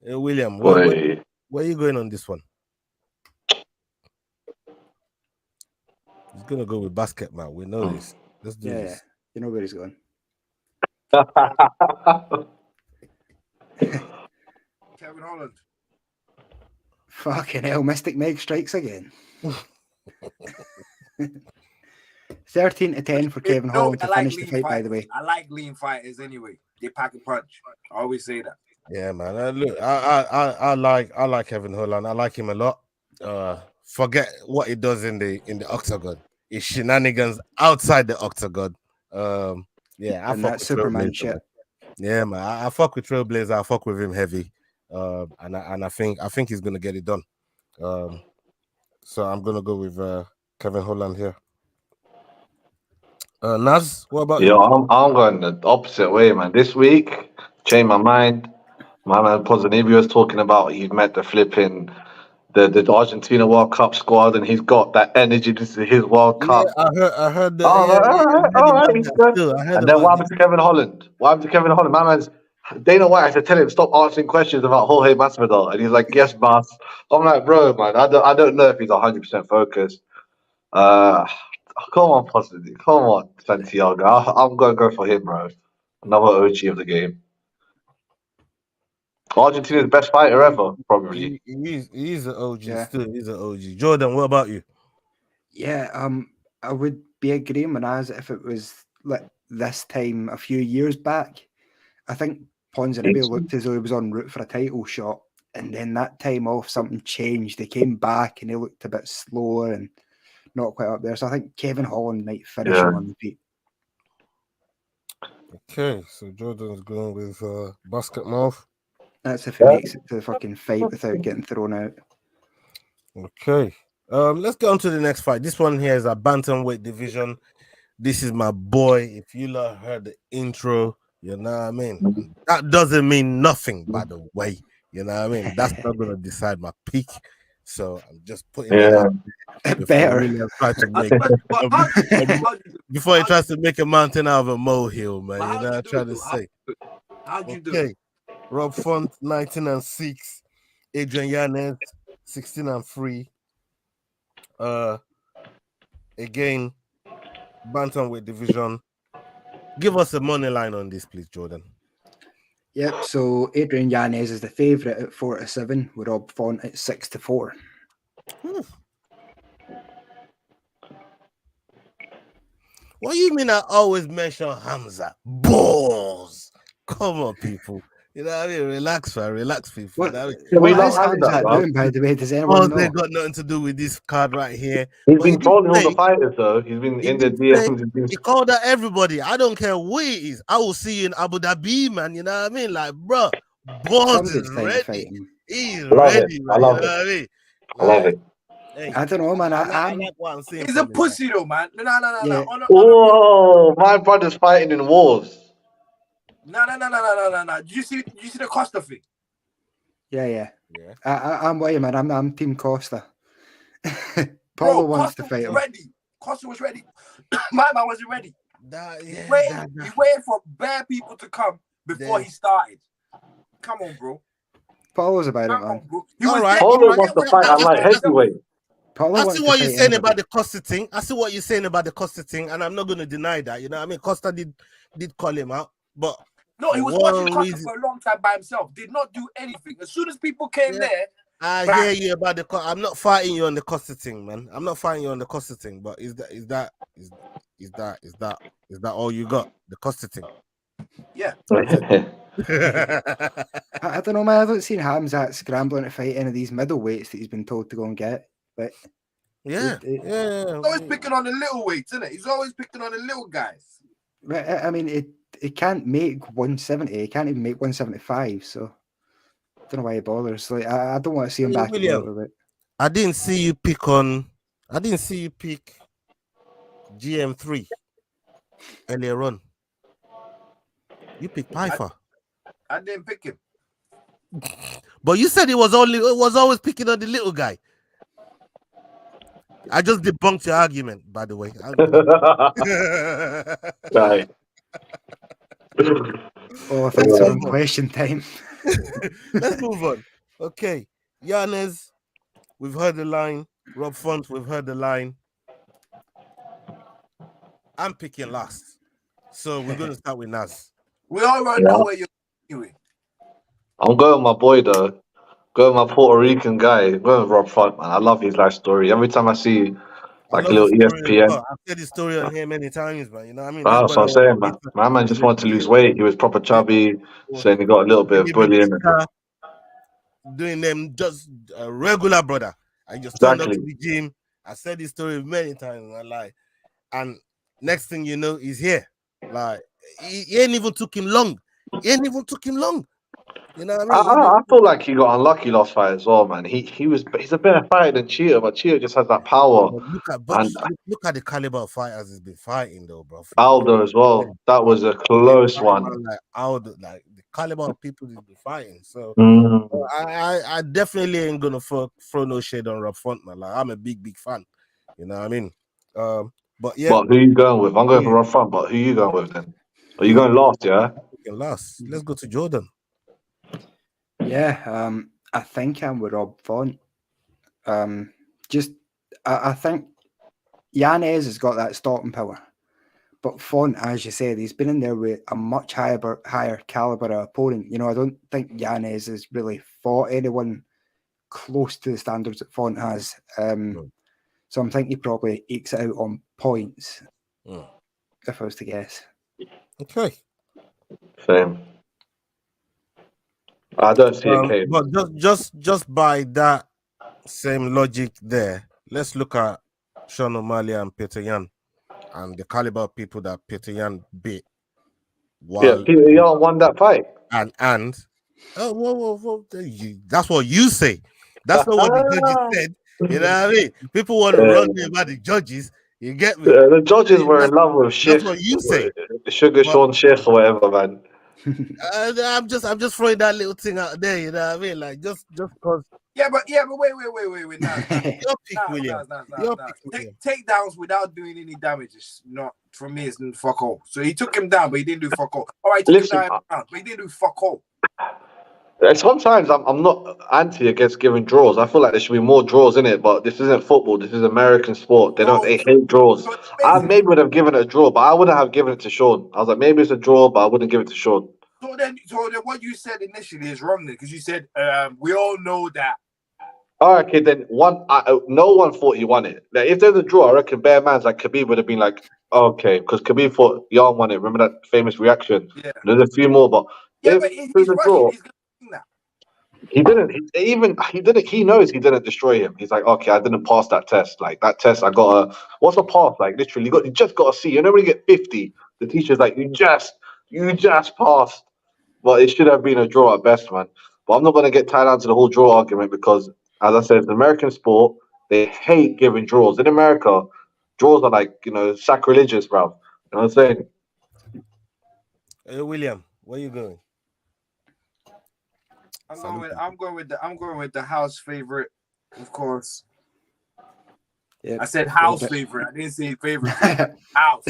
William, where are you going on this one? He's gonna go with basket, man. We know this. Let's do this. Yeah, you know where he's going. Kevin Holland. Fucking hell, Mystic Meg strikes again. 13-10 for Kevin Holland to finish the fight, by the way. I like lean fighters anyway. They pack a punch. I always say that. Yeah, man. Look, I like Kevin Holland. I like him a lot. Forget what he does in the octagon. His shenanigans outside the octagon. Yeah, I And fuck that with Superman Trailblazer, shit. man. Yeah, man. I fuck with Trailblazer. I fuck with him heavy. And I think he's gonna get it done. So I'm gonna go with Kevin Holland here. Naz, what about you? I'm going the opposite way, man. This week, changed my mind. My man Ponzinibbio was talking about he met the flipping the Argentina World Cup squad, and he's got that energy. This is his World Cup. I heard that. All right, he's good. And then what happened to Kevin Holland? My man's Dana White had to tell him stop answering questions about Jorge Masvidal, and he's like, "Yes, boss." I'm like, "Bro, man, I don't know if he's 100% focused." Come on, positive. Come on, Santiago. I'm gonna go for him, bro. Another OG of the game. Argentina's best fighter ever, probably. He's an OG Yeah. still. He's an OG. Jordan, what about you? Yeah, I would be agreeing with us if it was like this time a few years back. I think Ponzinibbio looked as though he was en route for a title shot, and then that time off something changed. They came back and he looked a bit slower and not quite up there. So I think Kevin Holland might finish him on the feet. Okay, so Jordan's going with basket mouth. That's if he makes it to the fucking fight without getting thrown out. Okay. Let's get on to the next fight. This one here is a bantamweight division. This is my boy. If you lot heard the intro, you know what I mean? And that doesn't mean nothing, by the way. You know what I mean? That's not gonna decide my pick. So I'm just putting that out there Better. William tried to make before he tries to make a mountain out of a molehill, man. You know what I'm trying to say. How'd you do? Okay. Rob Font 19-6, Adrian Yanez 16-3. Again, bantamweight division. Give us a money line on this, please, Jordan. Yep. So Adrian Yanez is the favourite at 4-7, with Rob Font at 6-4. What do you mean? I always mention Hamza balls. Come on, people. You know what I mean? Relax, man. Relax, people. What, You know what I mean? Yeah, we what don't is have Hamza that, bro. doing, by the way? Does Balls anyone know? ain't got nothing to do with this card right here. He's But been he did trolling all the say- fighters, though. He's been he in the did say DMs. He's been... He called out everybody. I don't care who it is. I will see you in Abu Dhabi, man. You know what I mean? Like, bro, balls Somebody's is trying to fight ready. him. He's Love ready, it. man. I love you know it. what I mean? I love it. Hey, I don't know, man. I like what I'm seeing. He's a from him, pussy though, man. No. Yeah. Whoa, my brother's fighting in wars. No. Did you see the Costa thing? Yeah. Yeah. I'm with you, man. I'm Team Costa. Paulo wants to Costa fight was him. ready. Costa was ready. My man wasn't ready. He waited for bare people to come before he started. Come on, bro. Paulo's about it, Come man. on, bro. He was All right. there. Paulo wants to fight at like heavyweight. Paulo I wants see to what you're fight saying anybody. about the Costa thing. I see what you're saying about the Costa thing, and I'm not going to deny that. You know what I mean? Costa did call him out, but No, he was one watching Costa reason- for a long time by himself. Did not do anything. As soon as people came there, I bang. hear you about the. I'm not fighting you on the Costa thing, man. I'm not fighting you on the Costa thing. But is that all you got? The Costa thing. yeah. I don't know, man. I don't see Hamzat scrambling to fight any of these middleweights that he's been told to go and get. But yeah. He's always picking on the little weights, isn't it? He's always picking on the little guys. I mean, it can't make 170. It can't even make 175. So I don't know why he bothers. Like, I don't want to see him back in the William, middleweight. I didn't see you pick GM3 earlier on. You picked Pfeiffer. I didn't pick him. But you said it was always picking on the little guy. I just debunked your argument, by the way. Right. Oh, I think it's on question time. Let's move on. Okay. Yanez, we've heard the line. Rob Font, we've heard the line. I'm picking last. So we're going to start with Naz. We all know where you're going. I'm going with my boy, though. Going with my Puerto Rican guy. Going with Rob Font, man. I love his life story. Every time I see like a little ESPN. I've said this story on here many times, man. You know what I mean? That's what I'm saying, man. My man just wanted to lose weight. He was proper chubby, saying he got a little bit of bullying. Doing them just a regular brother. I just turned up to the gym. I said this story many times. And next thing you know, he's here. Like, he ain't even took him long. You know what I mean? I feel like he got unlucky last fight as well, man. He's a better fighter than Cheetah, but Cheetah just has that power. Look at the caliber of fighters he's been fighting, though, bro. Aldo as well. That was a close one. Like Aldo, like the caliber of people he's been fighting. So Mm. I definitely ain't gonna throw no shade on Rob Font, man. Like, I'm a big fan. You know what I mean? But yeah. But who you going with? I'm going for Rob Font, but who you going with then? Are you going last, yeah? Last. Let's go to Jordan. Yeah, I think I'm with Rob Font. I think Yanez has got that stopping power. But Font, as you said, he's been in there with a much higher caliber opponent. You know, I don't think Yanez has really fought anyone close to the standards that Font has. So I'm thinking he probably ekes it out on points, Mm. if I was to guess. Okay. Same. I don't see a case. But just by that same logic there, let's look at Sean O'Malley and Peter Yan and the caliber of people that Peter Yan beat. Yeah, Peter Yan won that fight. And whoa, that's what you say. That's not what the judges said. You know what I mean? People want to run me about the judges. You get me? The judges were in love with Sheikh. That's what you say. Sugar Sean Sheikh or whatever, man. I'm just throwing that little thing out there. You know what I mean? Like just because. Yeah, but wait. Nah. Your pick, William. Your pick, William. Takedowns without doing any damage is not, for me, it's fuck all. So he took him down, but he didn't do fuck all. All right, took him down, but he didn't do fuck all. Sometimes I'm not anti against giving draws. I feel like there should be more draws in it, but this isn't football. This is American sport. They hate draws. I maybe would have given it a draw, but I wouldn't have given it to Sean. I was like, maybe it's a draw, but I wouldn't give it to Sean. So then what you said initially is wrong then, because you said we all know that. All right, okay, then no one thought he won it. Like, if there's a draw, I reckon bare man's like Khabib would have been like, okay, because Khabib thought Yan won it. Remember that famous reaction? Yeah. There's a few more, but but he's Russian. Draw, he's gonna that. He didn't. He knows he didn't destroy him. He's like, okay, I didn't pass that test. Like that test, I got a. What's a pass? Like literally, you just got a C. You know when you get 50, the teacher's like, you just passed. But it should have been a draw at best, man. But I'm not gonna get tied down to the whole draw argument because, as I said, it's an American sport. They hate giving draws. In America, draws are like sacrilegious, bro. You know what I'm saying? Hey, William, where you going? I'm going with the house favorite, of course. Yep. I said house favorite. I didn't say favorite. House.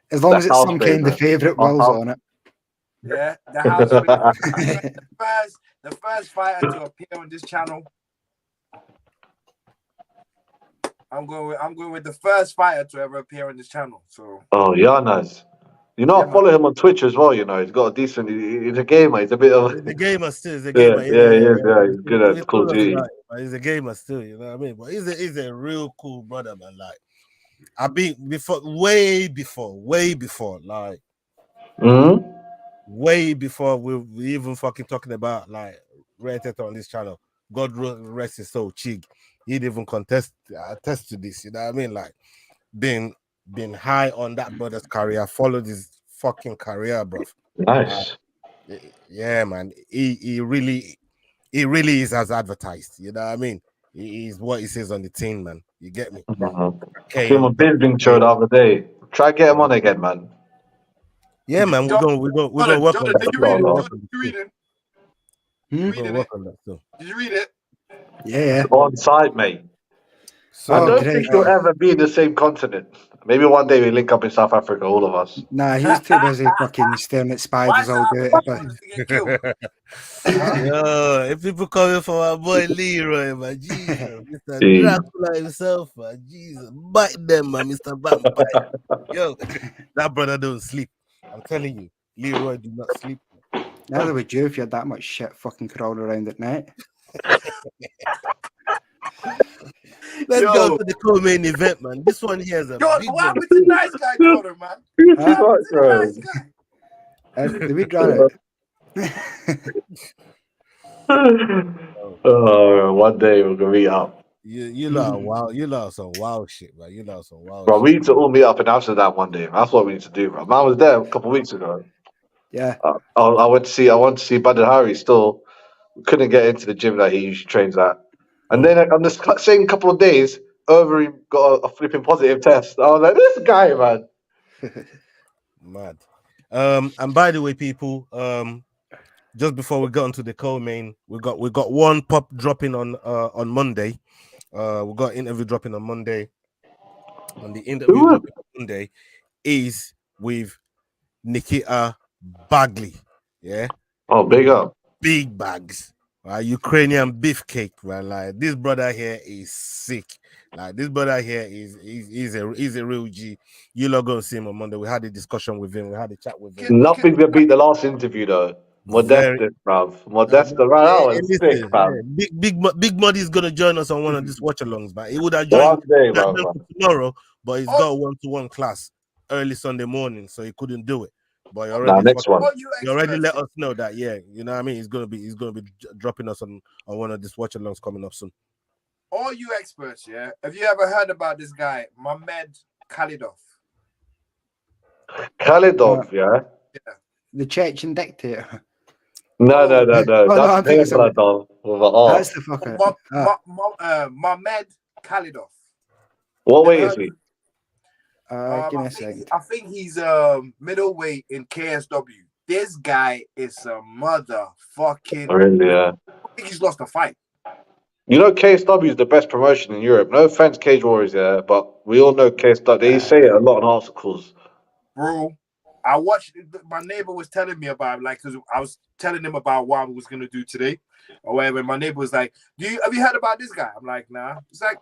As long as it's some kind of favorite Will's on it. Yeah, the house favorite. the first fighter to appear on this channel. I'm going with the first fighter to ever appear on this channel. So. Oh, Giannis. I follow him on Twitch as well. He's got a decent. He's a gamer. He's a bit of. He's a gamer still. He's a gamer. Yeah, he's good at Call of Duty. He's a gamer still. You know what I mean? But he's a real cool brother, man. Like, I've been way before, like, way before we even fucking talking about like rated on this channel. God rest his soul, Chig. He'd even attest to this. You know what I mean? Like, been high on that brother's career, followed his fucking career, bro. Nice. Yeah, man. He really is as advertised. You know what I mean? He is what he says on the tin, man. You get me? I see him on Bisping show the other day. Try to get him on again, man. Yeah, man. We're gonna work on that. Did you read it? We're gonna work on that too. Did you read it? Yeah. On site, mate. So, I don't think he'll ever be in the same continent. Maybe one day we link up in South Africa, all of us. Nah, he's too busy fucking staring at spiders all day. Yo, if people coming for my boy Leroy, man, Jesus, Mr. Dracula himself, man, Jesus, bite them, man, Mr. Vampire. Yo, that brother don't sleep. I'm telling you, Leroy do not sleep. Neither would you if you had that much shit fucking crawling around at night. Let's go to the co-main event, man. This one here is a big what happened to nice guy Connor, man? Nice guy. Did we draw it? One day we're gonna meet up. You lot wow, you lot some wild shit, man. You lot some wild Bro, shit. we need to all meet up in Amsterdam one day. That's what we need to do, bro. Man was there a couple of weeks ago. Yeah. I went to see Badr Hari still. Couldn't get into the gym that he usually trains at. And then on the same couple of days, he got a flipping positive test. I was like, this guy, man. Mad. And by the way, people, just before we got into the co-main, we got one pop dropping on Monday. We got interview dropping on Monday. And the interview dropping on Monday is with Nikita Bagley. Yeah. Oh, big up. Big bags. Ukrainian beefcake, man. Like, this brother here is sick. Like, this brother here is a real G. You lot gonna see him on Monday. We had a discussion with him. We had a chat with him. Nothing to beat the last interview though. Modestus, bruv. Modestus, right? That Hey, was sick, listen, fam. Big Muddy's gonna join us on one of these watch-alongs, but he would have One joined day, that bruv. for tomorrow, but he's Oh. got a one-to-one class early Sunday morning, so he couldn't do it. But he Nah, already, next one. all you he already experts, let us know that, yeah, you know what I mean. He's gonna be dropping us on one of these watch-alongs coming up soon. all you experts, yeah. Have you ever heard about this guy, Mehmed Khalidov? Khalidov, yeah? The Chechen dictator. No. Oh, no, That's I'm thinking someone. Khalidov with an R. That's the fucker. Mehmed Khalidov. What Never weight is heard of he? him? Give me I a think second. I think he's middleweight in KSW. This guy is a motherfucking. Really, yeah. I think he's lost a fight, You know, KSW is the best promotion in Europe. No offense, Cage Warriors, yeah, but we all know KSW. They say it a lot in articles. bro. I watched. My neighbor was telling me about like because I was telling him about what I was gonna do today, or whatever. My neighbor was like, have you heard about this guy?" I'm like, "Nah." It's like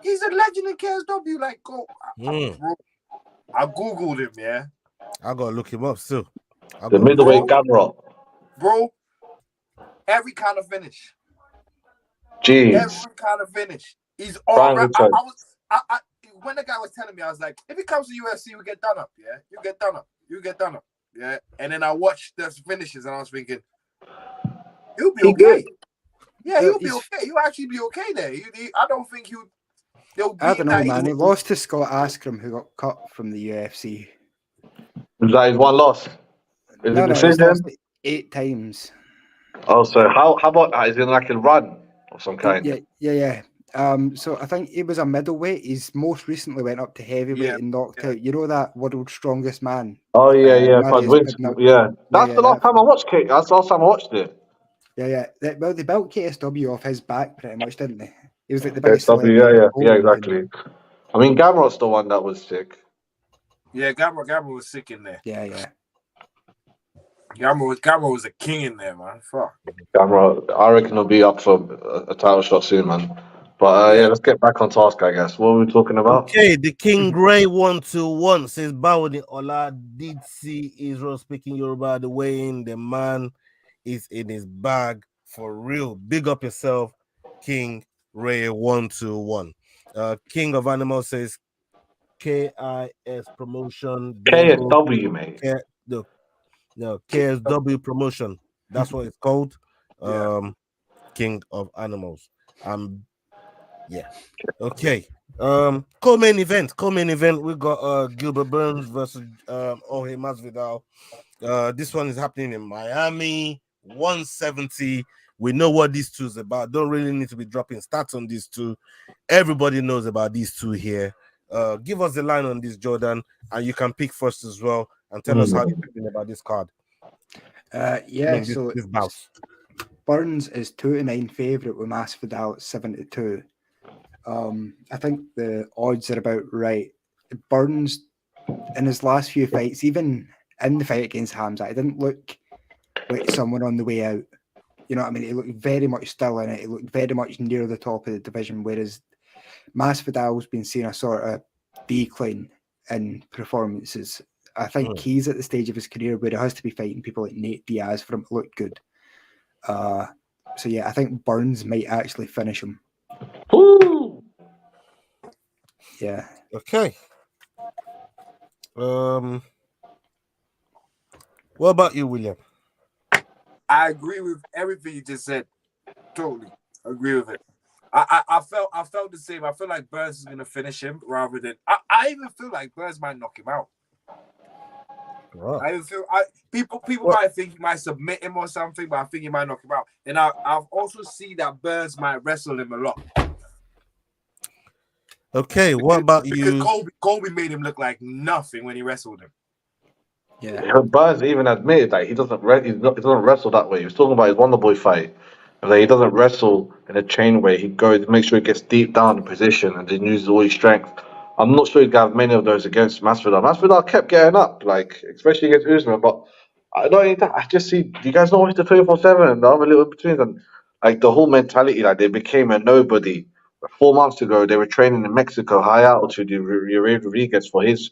he's a legend in KSW. Like, go, bro. I googled him. Yeah, I gotta look him up still. The middleweight Gamrot. bro. Every kind of finish. Jeez. Every kind of finish. He's all right. When the guy was telling me, I was like, if he comes to UFC, we get done up. Yeah, you get done up. You get done up. Yeah. And then I watched the finishes, and I was thinking, he'll be okay. Yeah, he'll be okay. He'll actually be okay there. I don't think they'll beat I don't know, that. man. He lost to Scott Askren, who got cut from the UFC. Is that his one loss? Is it He's decision? lost 8 times. Oh, so how about that? Is it like a run of some kind? Yeah. So I think he was a middleweight. He's most recently went up to heavyweight and knocked out. You know that world's strongest man. Oh yeah. Marius Yeah. That's the last time I watched it. That's the last time I watched it. Yeah. Well, they built KSW off his back pretty much, didn't they? He was like the biggest KSW, celebrity. yeah, exactly. I mean, Gamrot's the one that was sick. Yeah, Gamrot was sick in there. Yeah. Gamrot was a king in there, man. Fuck. Gamrot, I reckon he'll be up for a title shot soon, man. But yeah, let's get back on task, I guess. What were we talking about? Okay, the King Ray 121 says Bawoni Ola did see Israel speaking Yoruba the way in. The man is in his bag for real. Big up yourself, King Ray 121. King of Animals says KIS promotion. KSW, mate. KSW promotion. That's what it's called. King of Animals. Yeah. Okay. Co-main event. We got Gilbert Burns versus Jorge Masvidal. This one is happening in Miami. 170. We know what these two is about. Don't really need to be dropping stats on these two. Everybody knows about these two here. Give us the line on this, Jordan, and you can pick first as well and tell us how you're feeling about this card. So this bout. Burns is 2-9 favourite with Masvidal at 7-2. I think the odds are about right. Burns in his last few fights, even in the fight against Hamza, it didn't look like someone on the way out. You know what I mean? He looked very much still in it. He looked very much near the top of the division, whereas Masvidal's been seeing a sort of decline in performances. I think he's at the stage of his career where he has to be fighting people like Nate Diaz for him to look good. So yeah, I think Burns might actually finish him. Ooh. Yeah. Okay. What about you, William? I agree with everything you just said. Totally agree with it. I felt the same. I feel like Burns is gonna finish him rather than I even feel like Burns might knock him out. Wow. I even feel people might think he might submit him or something, but I think he might knock him out. And I've also seen that Burns might wrestle him a lot. Okay, what about you? Because Colby made him look like nothing when he wrestled him. Yeah. Burns even admitted that he doesn't wrestle that way. He was talking about his Wonder Boy fight. And he doesn't wrestle in a chain way. He goes, make sure he gets deep down in position and then uses all his strength. I'm not sure he'd have many of those against Masvidal. Masvidal kept getting up, like especially against Usman. But I just see. Do you guys not watch the 24/7 and the other little betweens and like the whole mentality? Like they became a nobody. 4 months ago, they were training in Mexico, high altitude. Rodriguez for his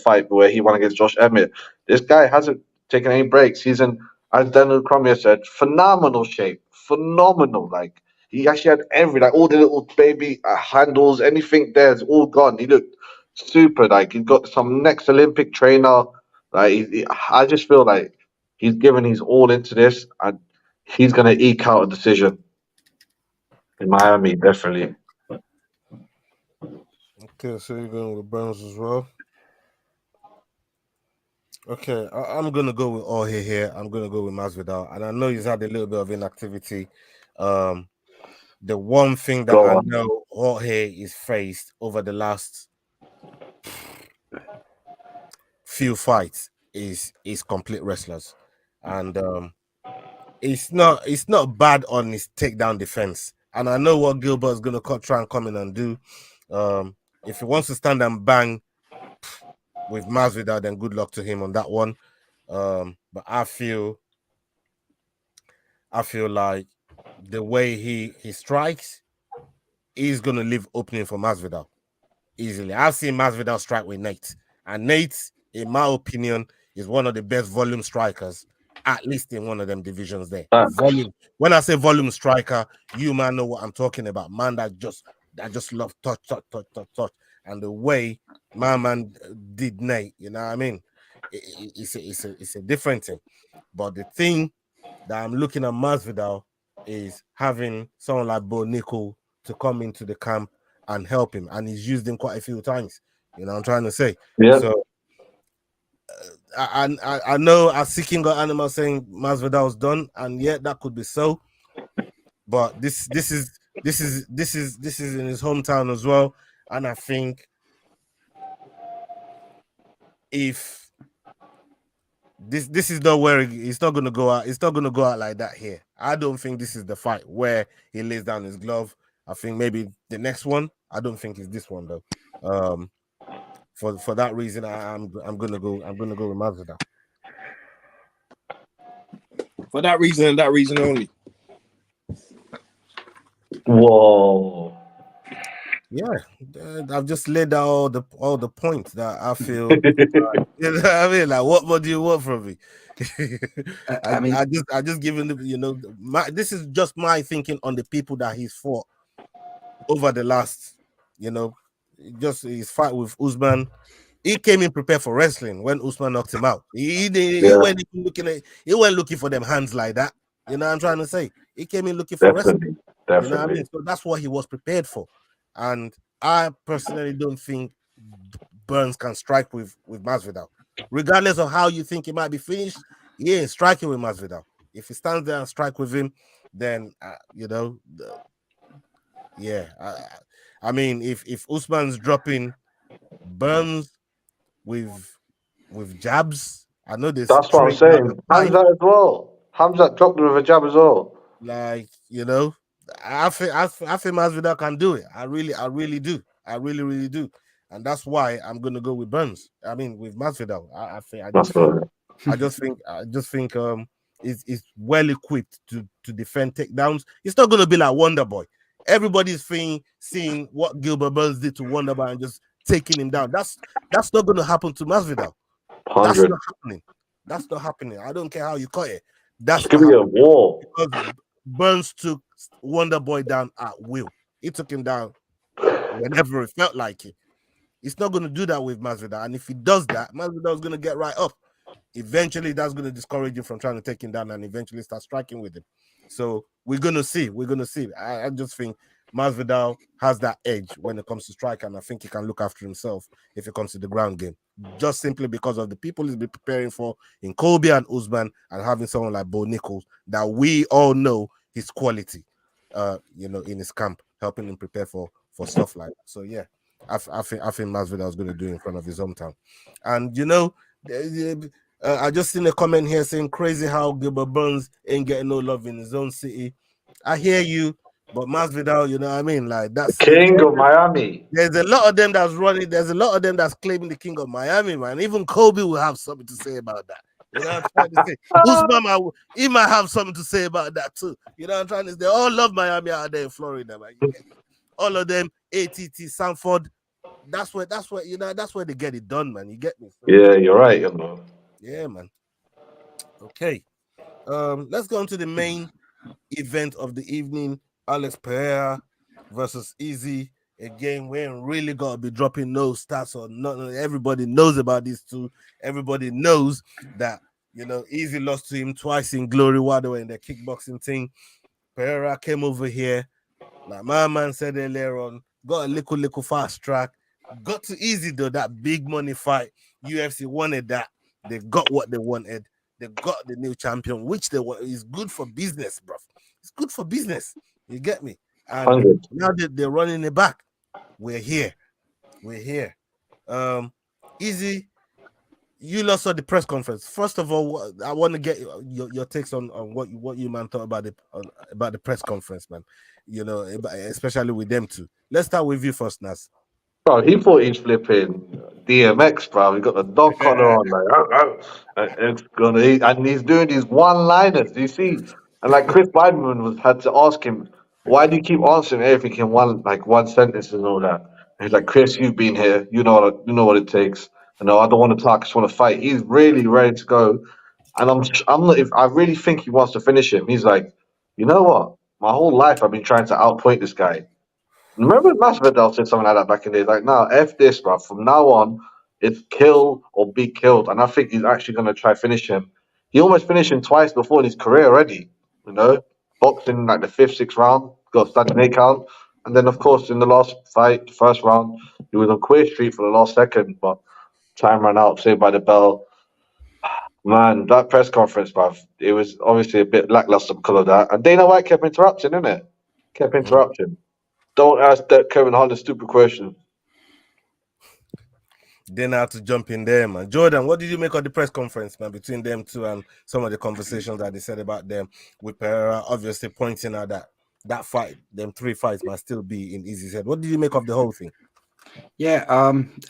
fight where he won against Josh Emmett. This guy hasn't taken any breaks. He's in as Daniel Cormier said, phenomenal shape, phenomenal. Like he actually had like all the little baby handles, anything there's all gone. He looked super. Like he's got some next Olympic trainer. Like I just feel like he's given his all into this, and he's gonna eke out a decision in Miami, definitely. Okay, so you're going with Burns as well. Okay, I'm gonna go with Jorge here. I'm gonna go with Masvidal, and I know he's had a little bit of inactivity. The one thing that Go I on. know Jorge is faced over the last few fights is complete wrestlers, and it's not bad on his takedown defense. And I know what Gilbert's gonna try and come in and do. If he wants to stand and bang with Masvidal, then good luck to him on that one. But I feel like the way he strikes, he's gonna leave opening for Masvidal easily. I've seen Masvidal strike with Nate, and Nate, in my opinion, is one of the best volume strikers, at least in one of them divisions there. Volume. When I say volume striker, you man know what I'm talking about. Man that just love touch. And the way my man did Nate, you know what I mean? It's a different thing. But the thing that I'm looking at Masvidal is having someone like Bo Nickel to come into the camp and help him, and he's used him quite a few times. You know what I'm trying to say? Yeah. So I know as Seeking got Animal saying Masvidal's done, and yeah, that could be so. But this is in his hometown as well, and I think if this is not where he's not going to go out. It's not going to go out like that here. I don't think this is the fight where he lays down his glove. I think maybe the next one. I don't think it's this one though. For that reason, I'm gonna go with Masvidal. For that reason and that reason only. Whoa. Yeah, I've just laid out all the points that I feel. You know what I mean? Like, what more do you want from me? I just given the, this is just my thinking on the people that he's fought over the last, just his fight with Usman. He came in prepared for wrestling when Usman knocked him out. He went looking for them hands like that. You know what I'm trying to say? He came in looking for wrestling. You know what I mean? So that's what he was prepared for. And I personally don't think Burns can strike with Masvidal. Regardless of how you think he might be finished, he ain't striking with Masvidal. If he stands there and strike with him, then I mean, if Usman's dropping Burns with jabs, I know this. That's what I'm saying. Hamzat as well. Hamzat dropped with a jab as well. Like, I think Masvidal can do it. I really do. I really do. And that's why I'm gonna go with Burns. I mean, with Masvidal. I just think is well equipped to defend takedowns. It's not gonna be like Wonder Boy. Everybody's seeing what Gilbert Burns did to Wonder Boy and just taking him down. That's not gonna happen to Masvidal. 100. That's not happening. That's not happening. I don't care how you cut it. That's it's gonna be a war. because Burns took Wonder Boy down at will. He took him down whenever it felt like it. He's not going to do that with Masvidal. And if he does that, Masvidal is going to get right up. Eventually, that's going to discourage him from trying to take him down and eventually start striking with him. So we're going to see. I just think Masvidal has that edge when it comes to strike, and I think he can look after himself if it comes to the ground game. Just simply because of the people he's been preparing for in Colby and Usman, and having someone like Bo Nichols that we all know his quality, in his camp, helping him prepare for stuff like that. So yeah, I think Masvidal is going to do it in front of his hometown. And I just seen a comment here saying crazy how Gilbert Burns ain't getting no love in his own city. I hear you, but Masvidal, you know what I mean? Like that's King of Miami. There's a lot of them that's running. There's a lot of them that's claiming the king of Miami, man. Even Kobe will have something to say about that. You know what I'm trying to say? Usman, he might have something to say about that too. You know what I'm trying to say? They all love Miami out there in Florida, man. You get me? All of them, ATT, Sanford. That's where they get it done, man. You get me? So, yeah, you're right, yeah, man. Okay. let's go on to the main event of the evening. Alex Pereira versus Easy. Again, we ain't really gotta be dropping no stats or not. Everybody knows about these two. Everybody knows that Easy lost to him twice in Glory while they were in the kickboxing thing. Pereira came over here, like my man said earlier on, got a little fast track, got to Easy though, that big money fight. UFC wanted that. They got what they wanted. They got the new champion, which is good for business, bro. It's good for business. You get me? And 100. now they're running it back. We're here. Easy, you lost at the press conference. First of all, I want to get your takes on what you man thought about the press conference, man. Especially with them two. Let's start with you first, Nas. Bro, he thought he's flipping DMX, bro. He got the dog collar on, like, it's gonna, and he's doing these one-liners. Do you see? And like Chris Weidman had to ask him, why do you keep answering everything in one sentence and all that? And he's like, Chris, you've been here. You know what it takes. I don't want to talk. I just want to fight. He's really ready to go, and I'm not. If I really think he wants to finish him, he's like, you know what? My whole life I've been trying to outpoint this guy. Remember Masvidal said something like that back in the day. Like, no, F this, bro. From now on, it's kill or be killed. And I think he's actually going to try finish him. He almost finished him twice before in his career already. Boxing like the fifth, sixth round, got standing 8 count. And then, of course, in the last fight, the first round, he was on Queer Street for the last second, but time ran out, saved by the bell. Man, that press conference, bruv, it was obviously a bit lackluster because of that. And Dana White kept interrupting, innit? Kept interrupting. Don't ask that Kevin Holland stupid question. Then I have to jump in there, man. Jordan, what did you make of the press conference, man, between them two and some of the conversations that they said about them with Pereira, obviously pointing out that fight, them 3 fights must still be in Easy's head. What did you make of the whole thing? Yeah,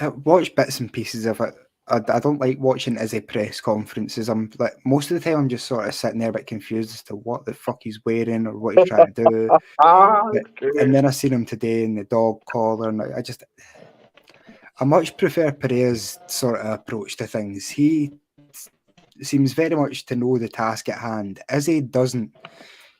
I watched bits and pieces of it. I don't like watching Izzy press conferences. I'm like, most of the time I'm just sort of sitting there a bit confused as to what the fuck he's wearing or what he's trying to do. And then I seen him today in the dog collar, and I much prefer Pereira's sort of approach to things. He seems very much to know the task at hand. Izzy doesn't.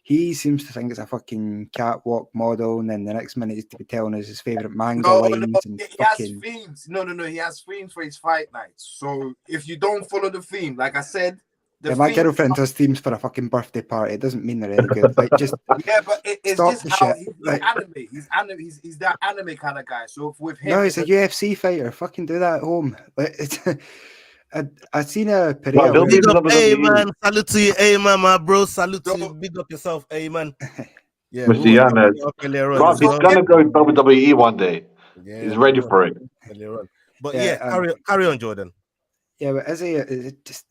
He seems to think it's a fucking catwalk model, and then the next minute he's to be telling us his favourite manga lines. And he fucking... has themes. No, he has themes for his fight nights. So if you don't follow the theme, like I said, my girlfriend has themes for a fucking birthday party. It doesn't mean they're any good. Like, just yeah, but it's stop just the how shit. He's anime. He's that anime kind of guy. So with him, no, he's a UFC fighter. Fucking do that at home. Like, I seen a Pereira. Well, Big up, hey man, salute to you, hey man, my bro, salute to you, big up yourself, hey man. Yeah, Mr. Yanez. He's gonna go WWE one day. Yeah, he's ready for it. But carry on, Jordan. Yeah, but is it just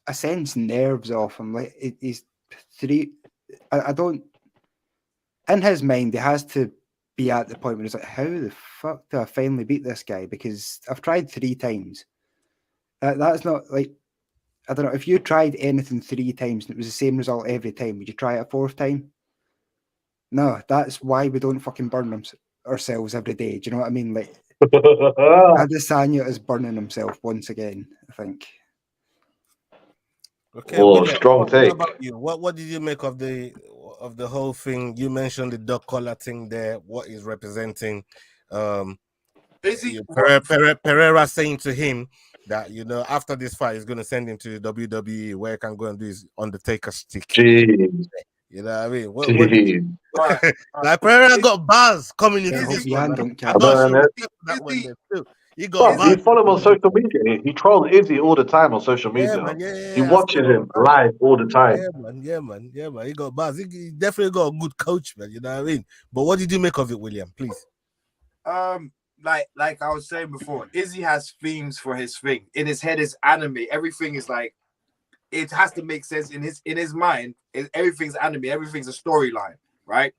I sense nerves off him. Like he's 3. I don't. In his mind, he has to be at the point where he's like, "How the fuck do I finally beat this guy?" Because I've tried 3 times. That's not like, I don't know, if you tried anything 3 times and it was the same result every time, would you try it a 4th time? No, that's why we don't fucking burn ourselves every day. Do you know what I mean? Like, Adesanya is burning himself once again, I think. Okay, strong take. What about you? What did you make of the whole thing? You mentioned the dog collar thing there. What is representing? Pereira saying to him that after this fight he's going to send him to WWE where he can go and do his Undertaker stick. Jeez. You know what I mean? What like Pereira got bars coming into this one. I'm not sure that one there too. He got bars. You follow him on social media. He trolls Izzy all the time on social media. He watches him live all the time. Yeah, man. He got bars. He definitely got a good coach, man. You know what I mean? But what did you make of it, William? Please. Like I was saying before, Izzy has themes for his thing. In his head is anime. Everything is like, it has to make sense in his mind. Everything's anime. Everything's a storyline, right?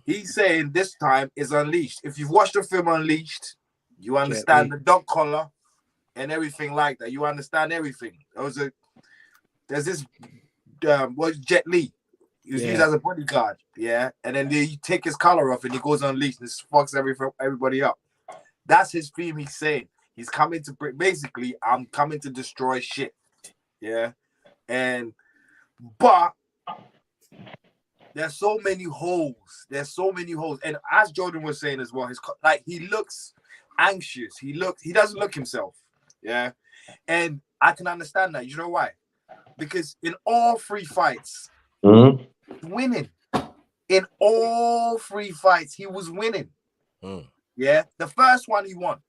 He's saying this time is Unleashed. If you've watched the film Unleashed, you understand the dog collar and everything like that. You understand everything. There's this Jet Li. He was used as a bodyguard, and then you take his collar off and he goes Unleashed and fucks everybody up. That's his theme. He's saying he's coming to basically, I'm coming to destroy shit, and But there's so many holes. There's so many holes. And as Jordan was saying as well, he looks anxious. He doesn't look himself. Yeah. And I can understand that. You know why? Because in all 3 fights, he's winning. In all 3 fights, he was winning. Yeah. The first one he won.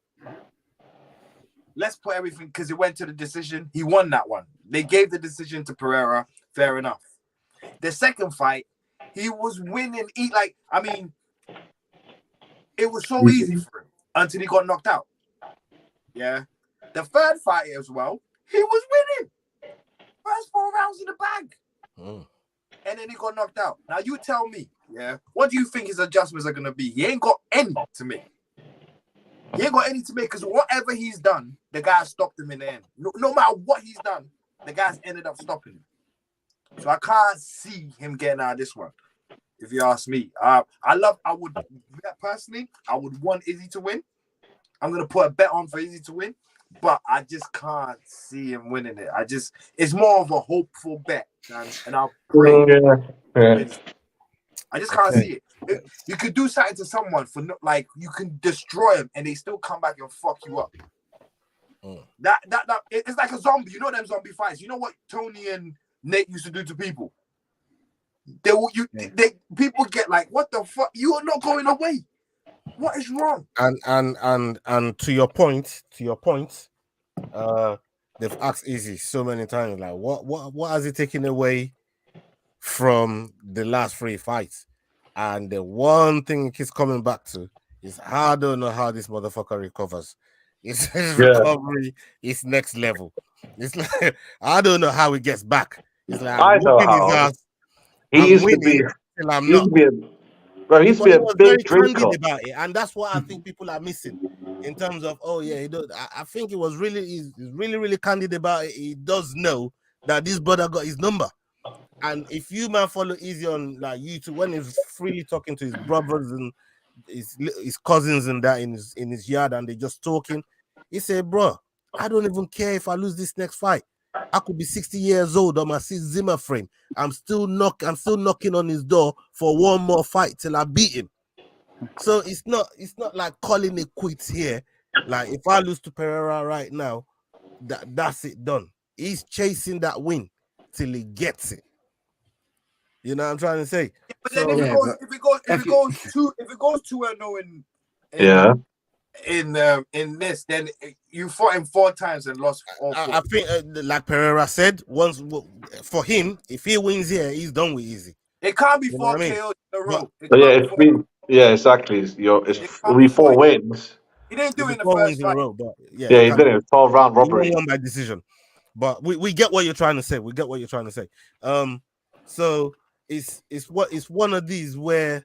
Let's put everything, because it went to the decision. He won that one. They gave the decision to Pereira. Fair enough. The second fight, he was winning. It was so easy for him until he got knocked out. Yeah. The third fight as well, he was winning. First 4 rounds in the bag. And then he got knocked out. Now you tell me, yeah, what do you think his adjustments are going to be? He ain't got any to make. He ain't got any to make, because whatever he's done, the guy stopped him in the end. No matter what he's done, the guy's ended up stopping him. So I can't see him getting out of this one, if you ask me. I would want Izzy to win. I'm going to put a bet on for Izzy to win, but I just can't see him winning it. It's more of a hopeful bet, and I'll pray. I just can't see it. You could do something to someone you can destroy them and they still come back and fuck you up. It's like a zombie. You know them zombie fights. You know what Tony and Nate used to do to people? People get like, what the fuck? You are not going away. What is wrong? And to your point, they've asked Izzy so many times, like, what has he taken away from the last 3 fights? And the one thing he keeps coming back to is, I don't know how this motherfucker recovers. His recovery is next level. It's like, I don't know how he gets back. It's like, I know how. His ass, He used to be. till I'm He used not. to be he used to be a was big very drinker. candid about it, and that's what I think people are missing in terms of, I think he was he's really candid about it. He does know that this brother got his number. And if you man follow Izzy on like YouTube, when he's freely talking to his brothers and his cousins and that in his yard, and they just talking, he said, bro, I don't even care if I lose this next fight. I could be 60 years old on my Zimmer frame. I'm still knocking on his door for one more fight till I beat him. So it's not like calling it quits here. Like, if I lose to Pereira right now, that's it, done. He's chasing that win till he gets it. You know what I'm trying to say? But then if it goes 2-0 in this, then you fought him 4 times and lost 4. I think, like Pereira said, once for him, if he wins here, he's done with Izzy. It can't be 4 KOs in a row. Exactly. It'll be 4 wins. He didn't do it in the first fight. But he did it. 12-round robbery. He won by decision. But we get what you're trying to say. So it's one of these where,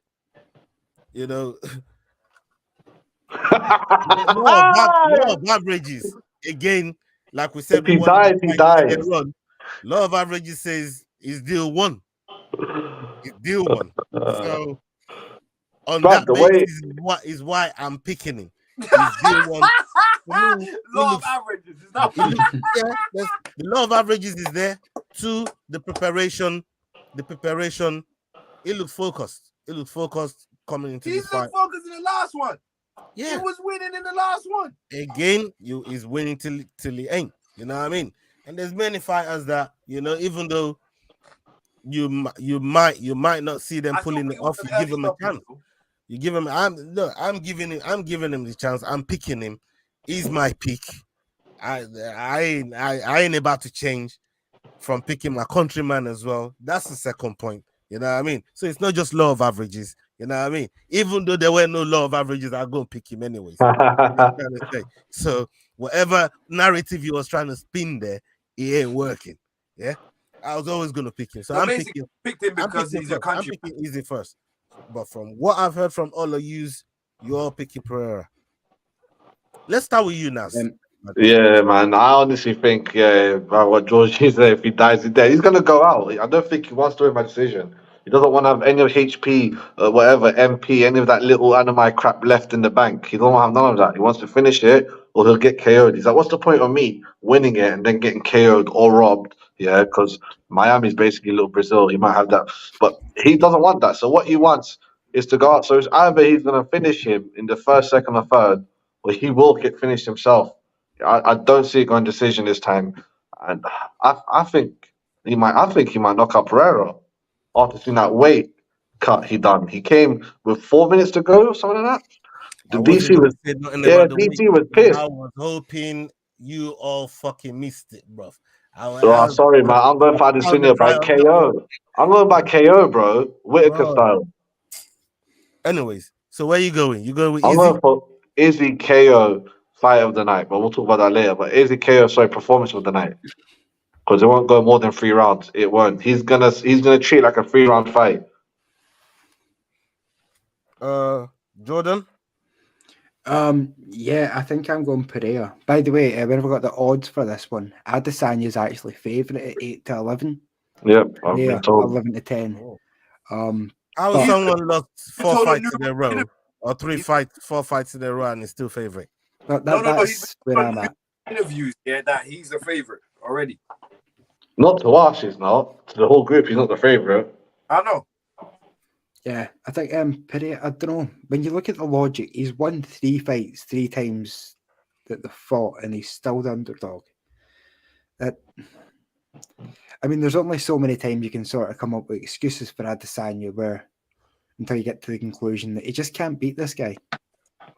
you know, law of averages. Again, like we said, if he dies. Law of averages says it's deal 1. It's deal 1. So on that basis is why I'm picking him. It's deal 1. Law of averages. The law of averages is there. 2, the preparation. It looks focused. Coming into this fight. He's focused in the last one. Yeah, he was winning in the last one. Again, he's winning till he ain't. You know what I mean? And there's many fighters that, you know, even though you might not see them pulling it off, you give them a chance. You give him. I'm giving him the chance. I'm picking him. He's my pick. I ain't about to change from picking my countryman as well. That's the second point. You know what I mean? So it's not just law of averages. You know what I mean? Even though there were no law of averages, I'll go and pick him anyways. So whatever narrative he was trying to spin there, he ain't working. Yeah, I was always going to pick him. So I'm picked him because he's a country. I'm picking Izzy first. But from what I've heard from all of you, you're all picking Pereira. Let's start with you now. Yeah, man. I honestly think, about what George is there. If he dies, he's dead. He's gonna go out. I don't think he wants to win my decision. He doesn't want to have any of HP, whatever, MP, any of that little anime crap left in the bank. He don't want to have none of that. He wants to finish it, or he'll get KO'd. He's like, what's the point of me winning it and then getting KO'd or robbed Yeah, because Miami's basically little Brazil. He might have that, but he doesn't want that. So what he wants is to go out. So it's either he's going to finish him in the first, second, or third, or he will get finished himself. I don't see it going decision this time, and I think he might. I think he might knock out Pereira after seeing that weight cut he done. He came with 4 minutes to go, something like that. I The wasn't DC gonna was say nothing yeah, about the week. DC was pissed. I was hoping you all fucking missed it, bro. Oh, sorry, man. I'm going for Adesanya by KO. I'm going by KO, bro. Whitaker Bro. style. Anyways, so where you going? You going with I'm Izzy? going for Izzy KO fight of the night, but we'll talk about that later. But Izzy KO, sorry, performance of the night, because it won't go more than 3 rounds. It won't. He's gonna treat it like a 3-round fight. Jordan? Yeah, I think I'm going Pereira. By the way, where have I got the odds for this one? Adesanya is actually favourite at 8-11. Yep, I've Yeah, been told. 11-10. How But- someone lost 4 told fights him in a row, or 4 fights in a row, and is still favorite? But No, that's where I'm at. interviews, yeah, that he's the favorite already. Not to us, he's not. To the whole group, he's not the favorite. I know. Yeah, I think Pereira, I don't know. When you look at the logic, he's won 3 fights 3 times that they fought, and he's still the underdog. I mean, there's only so many times you can sort of come up with excuses for Adesanya until you get to the conclusion that he just can't beat this guy.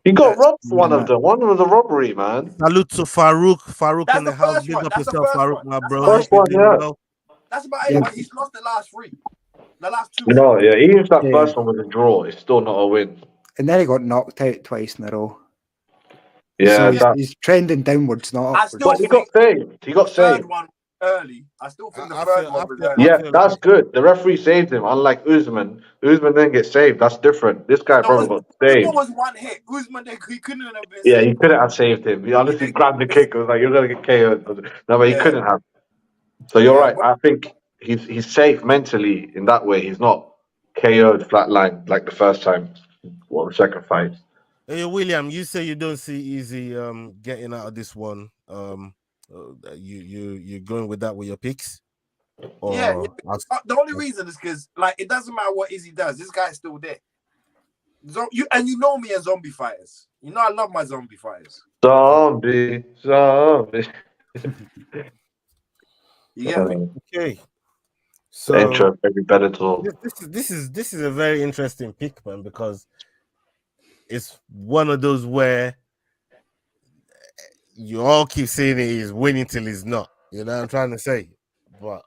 He got That's robbed for one where of them. One was a robbery, man. Salute to Farouk. Farouk That's in the the house. first Big one. up That's the yourself, first Farouk, one. my That's bro. the first Hope you're one, doing yeah. well. That's about it, Yeah. but he's lost the last 3. The last 2. You know, yeah, even if that Yeah. first one was a draw, it's still not a win. And then he got knocked out twice in a row. Yeah, So he's trending downwards, not I upwards. still but he got saved. He got the third saved. one early. I still think the I third feel- one I was feel- early. Yeah, feel that's like- good. The referee saved him, unlike Usman. Usman didn't get saved. That's different. This guy, bro, got It saved. was one hit. Usman, he couldn't have been Yeah, he saved. couldn't have saved him. He honestly did. grabbed the kick. It was like, you're going to get KO'd. No, but he Yeah. couldn't have. So you're Yeah, right. I think he's safe mentally in that way. He's not KO'd flatline like the first time or the second fight. Hey, William, you say you don't see Easy getting out of this one. You're going with that with your picks? Or Yeah. The only reason is because, like, it doesn't matter what Izzy does. This guy's still there. You know me and zombie fighters. You know I love my zombie fighters. Zombie. You get me? Okay. The So intro, every better talk. this is a very interesting pick, man, because it's one of those where you all keep saying he's winning till he's not. You know what I'm trying to say? But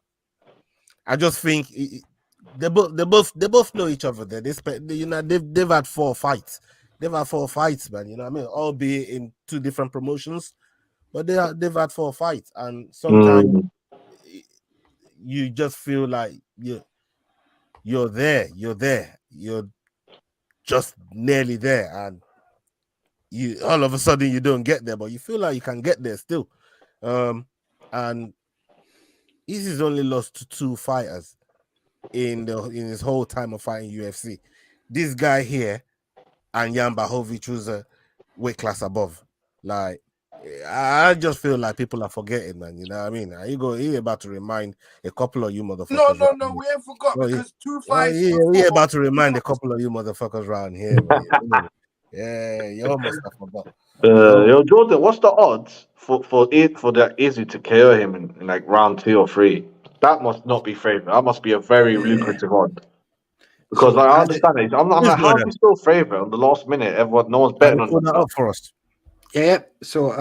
I just think they both know each other. They've had 4 fights. They've had 4 fights, man. You know what I mean? Albeit in 2 different promotions, but they've had 4 fights, and sometimes you just feel like you're there, you're just nearly there, and you all of a sudden you don't get there, but you feel like you can get there still. And Izzy's only lost to 2 fighters in his whole time of fighting UFC. This guy here and Jan Blachowicz, who's a weight class above. Like, I just feel like people are forgetting, man. You know what I mean? He about to remind a couple of you motherfuckers. No, we ain't forgot because 2 Oh, fights. he about to remind a couple of you motherfuckers around here, man. Yeah, you almost have forgot. Yo, Jordan, what's the odds for that Izzy to KO him in like round 2 or 3? That must not be favorite. That must be a very lucrative odd. Because So I understand it. I'm like, how Jordan? is he still favorite on the last minute? No one's Can betting you on pull that him. up for us? Yeah, so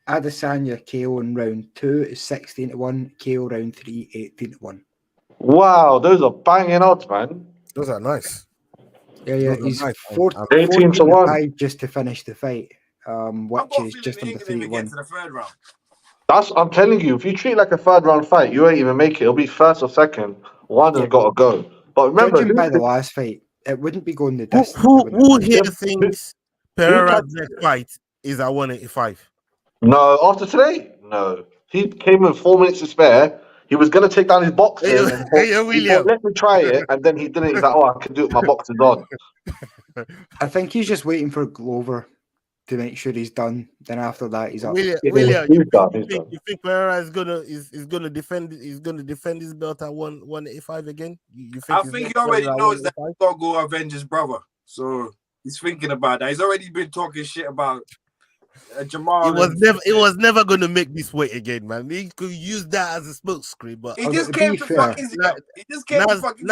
Adesanya KO in round 2 is 16-1, KO round 3 18-1. Wow, those are banging odds, man. Those are nice. Yeah, Those are he's nice. 18 to 1. 14-5 just to finish the fight, I've which got a is feeling just he under ain't gonna even get 3-1. to the 3rd round. I'm telling you, if you treat it like a 3rd round fight, you won't even make it. It'll be 1st or 2nd. One has got to go. But remember, Judging by the last fight, it wouldn't be going the distance. Who here Yeah, thinks Pereira's next fight is at 185? no, after today, no. He came with 4 minutes to spare. He was going to take down his boxing. Hey, And he William. thought, let me try it. And then he didn't. He's like, oh, I can do it with my boxers on. I think he's just waiting for Glover. to make sure he's done. Then after that, he's up. William, you think Pereira is gonna defend his belt at 185 again? You think I think he already knows that he's gonna go avenge his brother, so he's thinking about that. He's already been talking shit about Jamal. It was never gonna make this weight again, man. He could use that as a smoke screen, but he just came to fuck his He just came to fuck his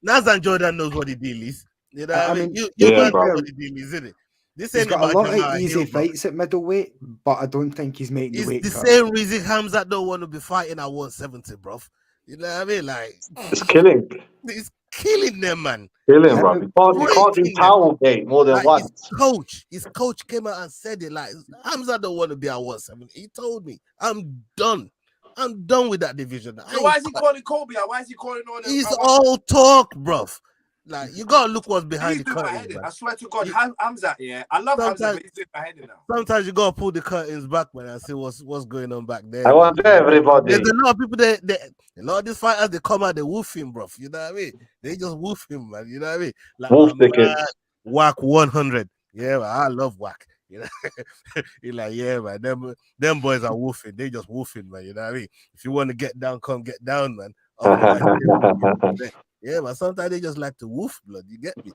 Nas and Jordan knows what the deal is. You know what I mean? You know what the deal is, isn't it? This he's ain't got about a lot Jamal of easy Hill, fights at middleweight, but I don't think he's making the weight cut. cut. The same reason Hamzat don't want to be fighting at 170, bro. You know what I mean? Like, it's killing. It's killing them, man. Killing, bro. You can't do towel gate more than once. His coach came out and said it. Like, Hamzat don't want to be at 170. He told me, I'm done. I'm done with that division. So why is he calling Kobe? Why is he calling all them? He's all talk, bro. Like, you gotta look what's behind the curtains. I swear to God, Hamzat, yeah. I love Hamzat, but he's doing my head now. Sometimes you gotta pull the curtains back, man, and see what's going on back there. I want everybody. There's a lot of people a lot of these fighters, they come out, they woof him, bro. You know what I mean? They just woof him, man. You know what I mean? Like, woof tickets. Whack 100. Yeah, man, I love Whack. You know, he's like, yeah, man. Them boys are woofing. They just woofing, man. You know what I mean? If you want to get down, come get down, man. Otherwise, yeah, but sometimes they just like to woof, blood. You get me?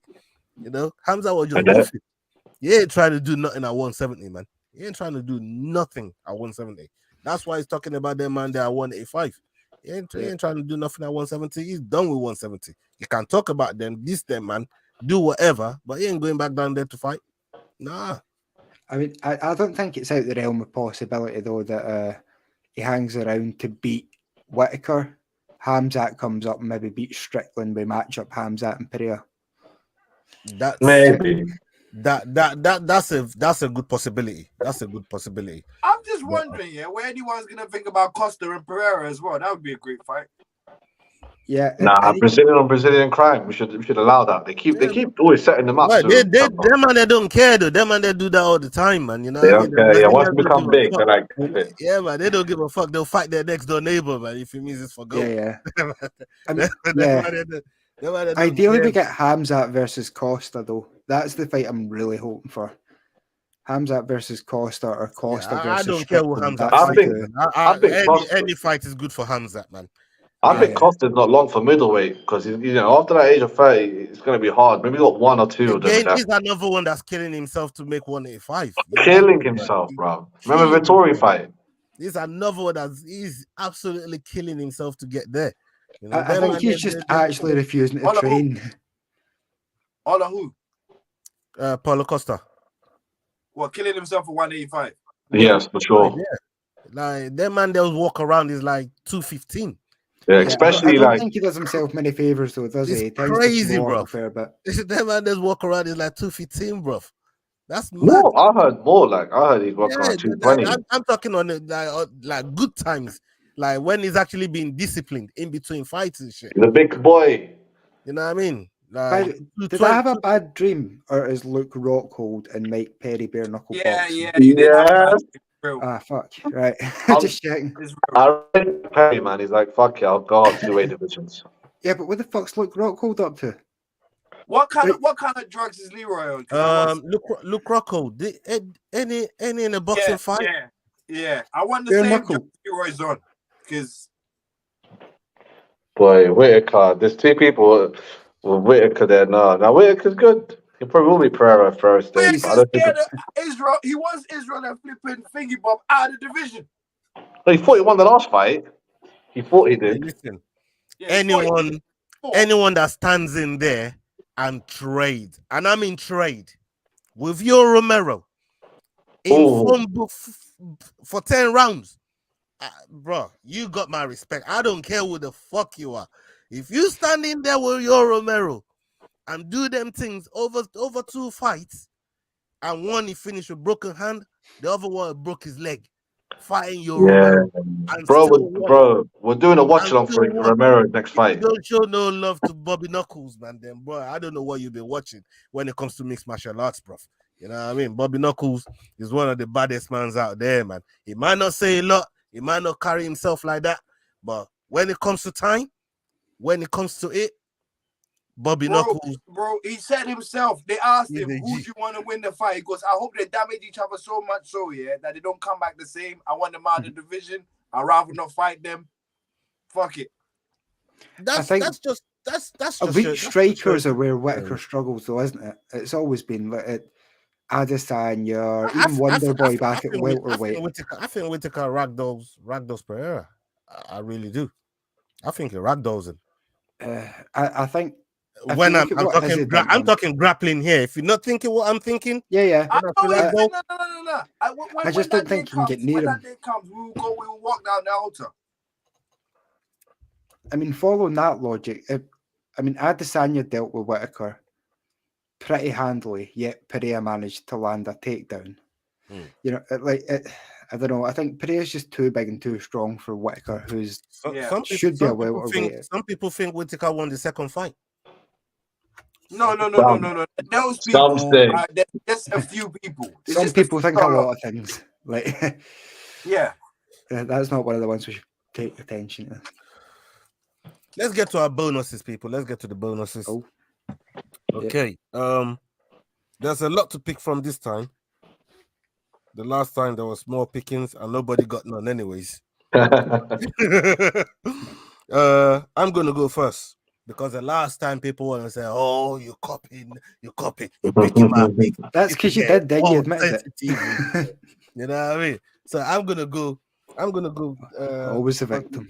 You know, Hamzat was just woofing. He ain't trying to do nothing at 170, man. He ain't trying to do nothing at 170. That's why he's talking about them, man. They're at 185. He ain't trying to do nothing at 170. He's done with 170. You can talk about them, man. Do whatever, but he ain't going back down there to fight. Nah. I mean, I don't think it's out the realm of possibility, though, that he hangs around to beat Whitaker. Hamzat comes up and maybe beats Strickland. We match up Hamzat and Pereira. That's maybe. That's a good possibility. That's a good possibility. I'm just wondering, where anyone's gonna think about Costa and Pereira as well. That would be a great fight. Yeah. Brazilian crime. We should allow that. They keep always setting them up. Right, them man, they don't care though. Them man, they do that all the time, man. You know. They don't care. Yeah, once they become big, they're like, yeah, man. They don't give a fuck. They'll fight their next door neighbor, man. If it means it's for gold. Yeah. I mean, ideally, we get Hamzat versus Costa though. That's the fight I'm really hoping for. Hamzat versus Costa or Costa versus I don't Strickland. care who Hamzat. I think any fight is good for Hamzat, man. I think Costa's not long for middleweight because after that age of 30, it's going to be hard. Maybe got one or two of them. He's another one that's killing himself to make 185. Killing himself, bro. Remember Vittori fight? He's another one he's absolutely killing himself to get there. You know, I think he's just actually refusing to train. All of who? Paulo Costa. What, killing himself for 185? Yes, for sure. Yeah. Like, that man that walk around is like 215. Yeah, especially I don't think he does himself many favors though, does he? Crazy, bro. That man that walk around is like 215, bro. That's mad. No, I heard more. Like I heard he's walking around 220. I'm talking on like good times, like when he's actually being disciplined in between fights and shit. The big boy. You know what I mean? Like, did I have a bad dream, or is Luke Rockhold and Mike Perry bare knuckle boxing? Yeah. Ah, fuck. Right. Just checking. I read Perry, man. He's like, fuck it, I'll go up 2 weight divisions. Yeah, but what the fuck's Luke Rockhold up to? What kind of drugs is Leroy on? Luke Rockhold. Any in a boxing fight? Yeah. I want the same drugs Leroy's on. Because boy, Whitaker. There's two people with Whitaker there now. Now Whitaker's good. He probably will be Pereira first. Israel. He wants Israel and flipping Thingy Bob out of the division. He thought he won the last fight. He thought he did. Listen, anyone that stands in there and trade, and I mean trade, with your Romero for 10 rounds, bro, you got my respect. I don't care who the fuck you are. If you stand in there with your Romero and do them things over 2 fights, and one he finished with broken hand, the other one broke his leg, fighting your Romero. Bro, we're doing a watch along for Romero's next fight. Don't show no love to Bobby Knuckles, man. Then, bro, I don't know what you've been watching when it comes to mixed martial arts, bro. You know what I mean? Bobby Knuckles is one of the baddest mans out there, man. He might not say a lot, he might not carry himself like that, but when it comes to time, when it comes to it, Bobby Knuckles. Bro, he said himself. They asked He's him, a "Who G. do you want to win the fight?" He goes, "I hope they damage each other so much, that they don't come back the same. I want them out of the division. I'd rather not fight them. Fuck it." That's just elite strikers are where Whitaker struggles, though, isn't it? It's always been like it. Adesanya, even Wonderboy back at welterweight. I think Whitaker ragdolls Pereira. I really do. I think he ragdolls him. I think when I'm talking grappling here. If you're not thinking what I'm thinking, yeah. No. I just don't think you can get near him. When that day comes, we will walk down the altar. I mean, following that logic, Adesanya dealt with Whitaker pretty handily, yet Pereira managed to land a takedown. You know, I don't know. I think Pereira's just too big and too strong for Whitaker, should be a welterweight. Some people think Whitaker won the second fight. No. Those people, there's a few people. Some people think a lot of things. Like, yeah, that's not one of the ones we should take attention to. Let's get to our bonuses, people. Let's get to the bonuses. Oh. Okay. There's a lot to pick from this time. The last time there was more pickings and nobody got none anyways. I'm gonna go first because the last time people want to say, "Oh, you're copying, you're picking my pick." That's because you did, then you admitted it. You know what I mean? So I'm gonna go. Always a victim.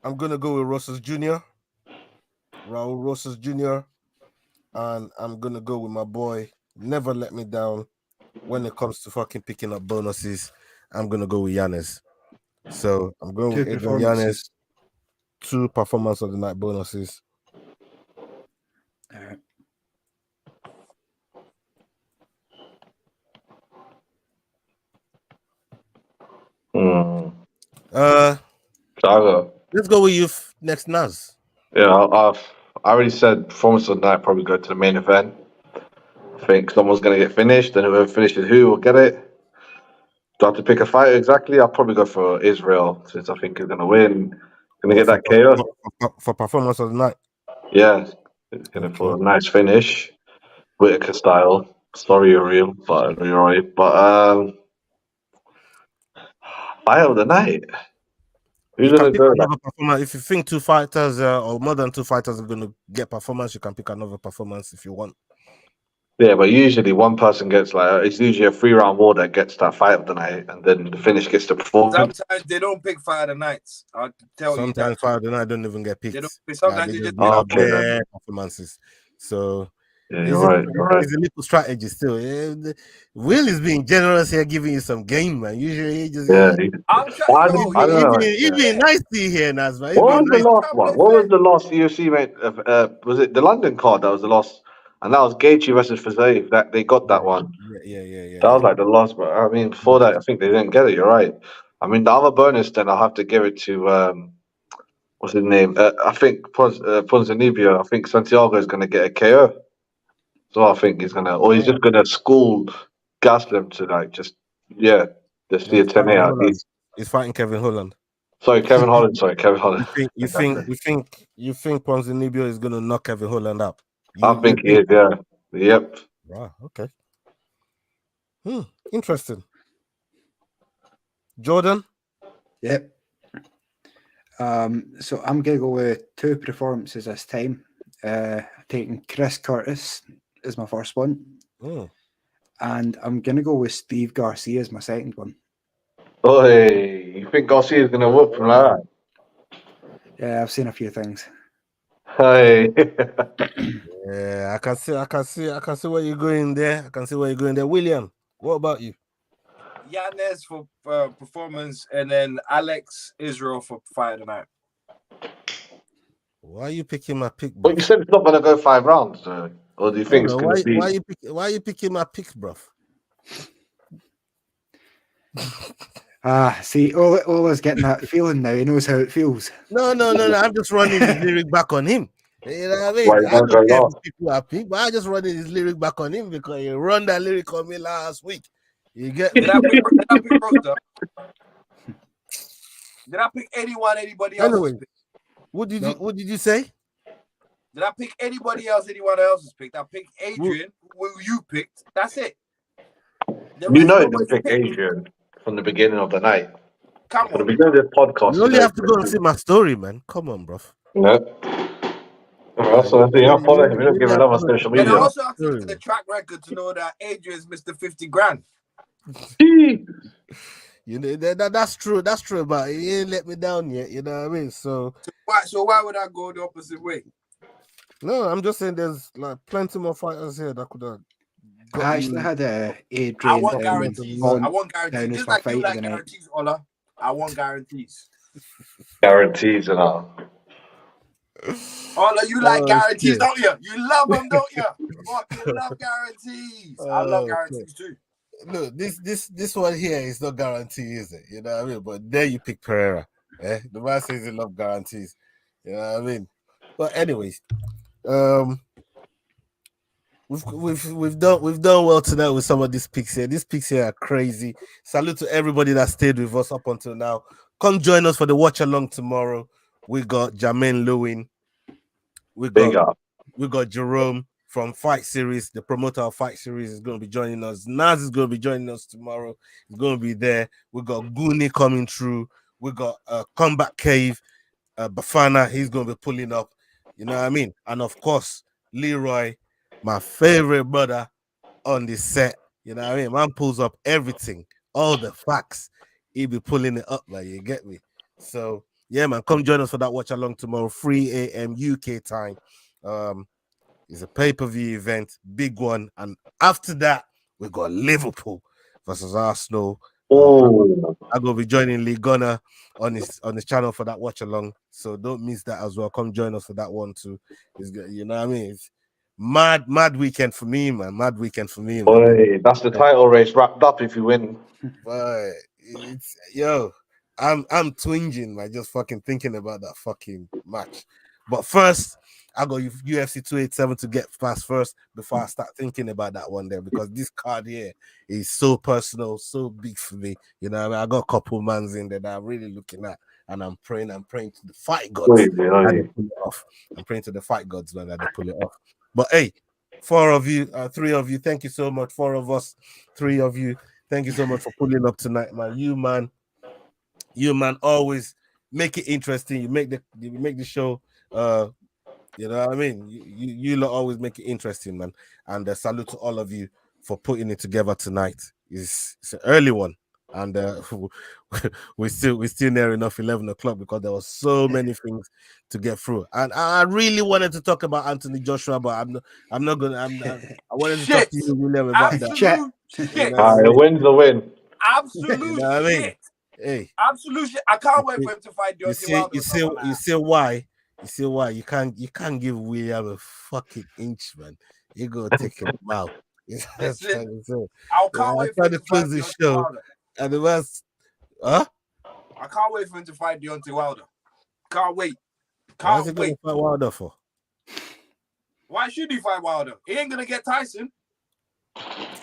I'm gonna go with Rosas Jr. Raul Rosas Jr. And I'm gonna go with my boy. Never let me down when it comes to fucking picking up bonuses. I'm gonna go with Yanez. So I'm going with Adrian Yanez. 2 performance of the night bonuses. All right. Let's go with you next, Naz. Yeah, I already said performance of the night probably go to the main event. I think someone's going to get finished, and whoever finishes who will get it. Do I have to pick a fighter exactly? I'll probably go for Israel since I think he's going to win. Going to get that KO. For performance of the night? Yeah, it's going to for a nice finish. Whitaker style. Sorry you're real, but you're right. But fighter of the night. Who's going to go that? If you think 2 fighters or more than 2 fighters are going to get performance, you can pick another performance if you want. Yeah, but usually one person gets it's usually a 3-round war that gets that fight of the night, and then the finish gets the performance. Sometimes they don't pick fight of the nights. I'll tell you. Sometimes fight of the night don't even get picked. Sometimes they just their performances. So yeah, you're right. It's a little strategy still. Will is being generous here, giving you some game, man. Usually he just he's being nice to you here, Nazma. What was the last one? What was the last UFC mate? Was it the London card that was the last? And that was Gaethje versus Fiziev. That they got that one. Yeah. That was like the last, but I mean, before that, I think they didn't get it. You're right. I mean, the other bonus, then I'll have to give it to what's his name? I think Ponzinibbio. I think Santiago is going to get a KO. So I think he's he's just going to school Gaslam to just see a 10-8 out. He's fighting Kevin Holland. Kevin Holland. You think Ponzinibbio is going to knock Kevin Holland out? I think he is, yeah. Yep. Wow, okay. Interesting. Jordan? Yep. So I'm going to go with 2 performances this time. Taking Chris Curtis as my first one. And I'm going to go with Steve Garcia as my second one. Oh, hey. You think Garcia's going to whoop from that? Yeah, I've seen a few things. Hey. Yeah, I can see where you're going there. William, what about you? Yanez for performance, and then Alex Israel for fight of the night. Why are you picking my pick? Well, you said it's not going to go 5 rounds, or do you think it's going to be? Why are you picking my picks, bruv? See, Ola's getting that feeling now. He knows how it feels. No. I'm just running his lyric back on him. You know what I mean? I don't care if people are picked, but I just running his lyric back on him because he run that lyric on me last week. You get me? Did I pick Rosa? Did I pick anybody else? Anyway, what did you say? Did I pick anybody else anyone else's picked? I picked Adrian, who you picked. That's it. You know you didn't pick Adrian from the beginning of the night. Come From the on. beginning of this podcast. You only have to go and see my story, man. Come on, bro. No. Also, you're not following him. You don't give another social And I media. also have to look at the track record to know that Adrian's Mr. 50 grand. You know that's true. That's true, but he ain't let me down yet. You know what I mean? So why would I go the opposite way? No, I'm just saying there's like plenty more fighters here that could have. I actually had Adrian. I want guarantees. I want guarantees. Just like you like guarantees, Ola. I want guarantees. Guarantees and all. Ola, you like guarantees, don't you? You love them, don't you? Fucking love guarantees. I love guarantees too. Look, this one here is not guarantee, is it? You know what I mean? But there you pick Pereira. Eh? The man says he love guarantees. You know what I mean? But anyways, we've done well tonight with some of these picks here. These picks here are crazy. Salute to everybody that stayed with us up until now. Come join us for the watch along tomorrow. We got Jermaine Lewin. We got Jerome from Fight Series. The promoter of Fight Series is going to be joining us. Naz is going to be joining us tomorrow. He's going to be there. We got Goonie coming through. We got Combat Cave. Bafana, he's going to be pulling up. You know what I mean? And of course, Leroy, my favorite brother on this set. You know what I mean? Man pulls up everything, all the facts. He be pulling it up, like, you get me? So, yeah, man, come join us for that watch along tomorrow, 3 a.m. UK time. It's a pay-per-view event, big one. And after that, we got Liverpool versus Arsenal. I'm gonna be joining Lee Gunner on his channel for that watch along. So don't miss that as well. Come join us for that one too. It's good, you know what I mean? It's mad weekend for me, man. Mad weekend for me, man. Boy, that's the title race wrapped up if you win. But it's I'm twinging, man, just fucking thinking about that fucking match. But first, I got UFC 287 to get past first before I start thinking about that one there, because this card here is so personal, so big for me. You know what I mean? I got a couple mans in there that I'm really looking at, and I'm praying to the fight gods that they pull it off. I'm praying to the fight gods, man, that they pull it off. But hey, 4 of you, 3 of you, thank you so much. 4 of us, 3 of you, thank you so much for pulling up tonight, man. You man, always make it interesting. You make the show. You know what I mean? You lot always make it interesting, man. And salute to all of you for putting it together tonight. It's an early one, and we're still near enough 11 o'clock because there were so many things to get through. And I really wanted to talk about Anthony Joshua, but I'm not gonna. I wanted to talk to you, William, about that. Shit. The win's the win. Absolute you know what I mean? shit. Hey, absolute shit. I can't wait for him to fight Deontay Wilder. You see why? You see why you can't give William a fucking inch, man. You go take him out. That's it. I can't wait for him to close the show. Wilder. And the rest, I can't wait for him to fight Deontay Wilder. Can't wait. What's he gonna fight Wilder for? Why should he fight Wilder? He ain't gonna get Tyson.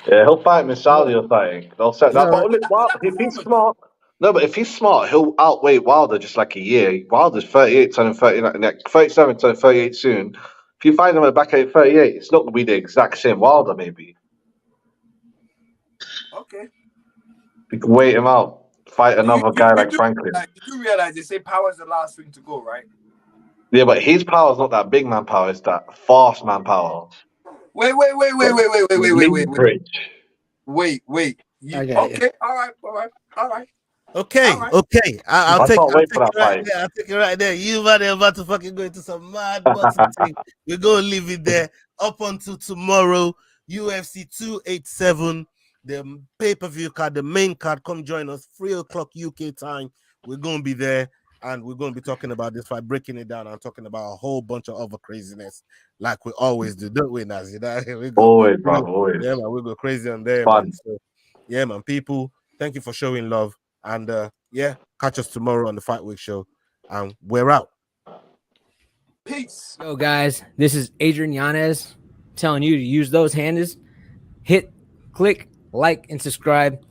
Yeah, he'll fight Miss Saudi or something. They'll set that. But if he's smart. No, but if he's smart, he'll outweigh Wilder just like a year. Wilder's 38, turning 30, like 37, turning 38 soon. If you find him at the back at 38, it's not going to be the exact same Wilder, maybe. Okay. You can wait him out. Fight another guy like Franklin. You do realize they say power's the last thing to go, right? Yeah, but his power is not that big man power. It's that fast man power. Wait. Okay, all right. Okay. I'll take it right there. You man are about to fucking go into some mad boxing thing. We're gonna leave it there up until tomorrow. UFC 287, the pay-per-view card, the main card. Come join us 3 o'clock UK time. We're gonna be there, and we're gonna be talking about this fight, breaking it down, and talking about a whole bunch of other craziness, like we always do, don't we, Naz? You know, always, bro, always. Yeah, man, we go crazy on there, man. So, yeah, man, people, thank you for showing love. And catch us tomorrow on the Fight Week show. And we're out. Peace. Yo, guys, this is Adrian Yanez telling you to use those handles. Hit, click, like, and subscribe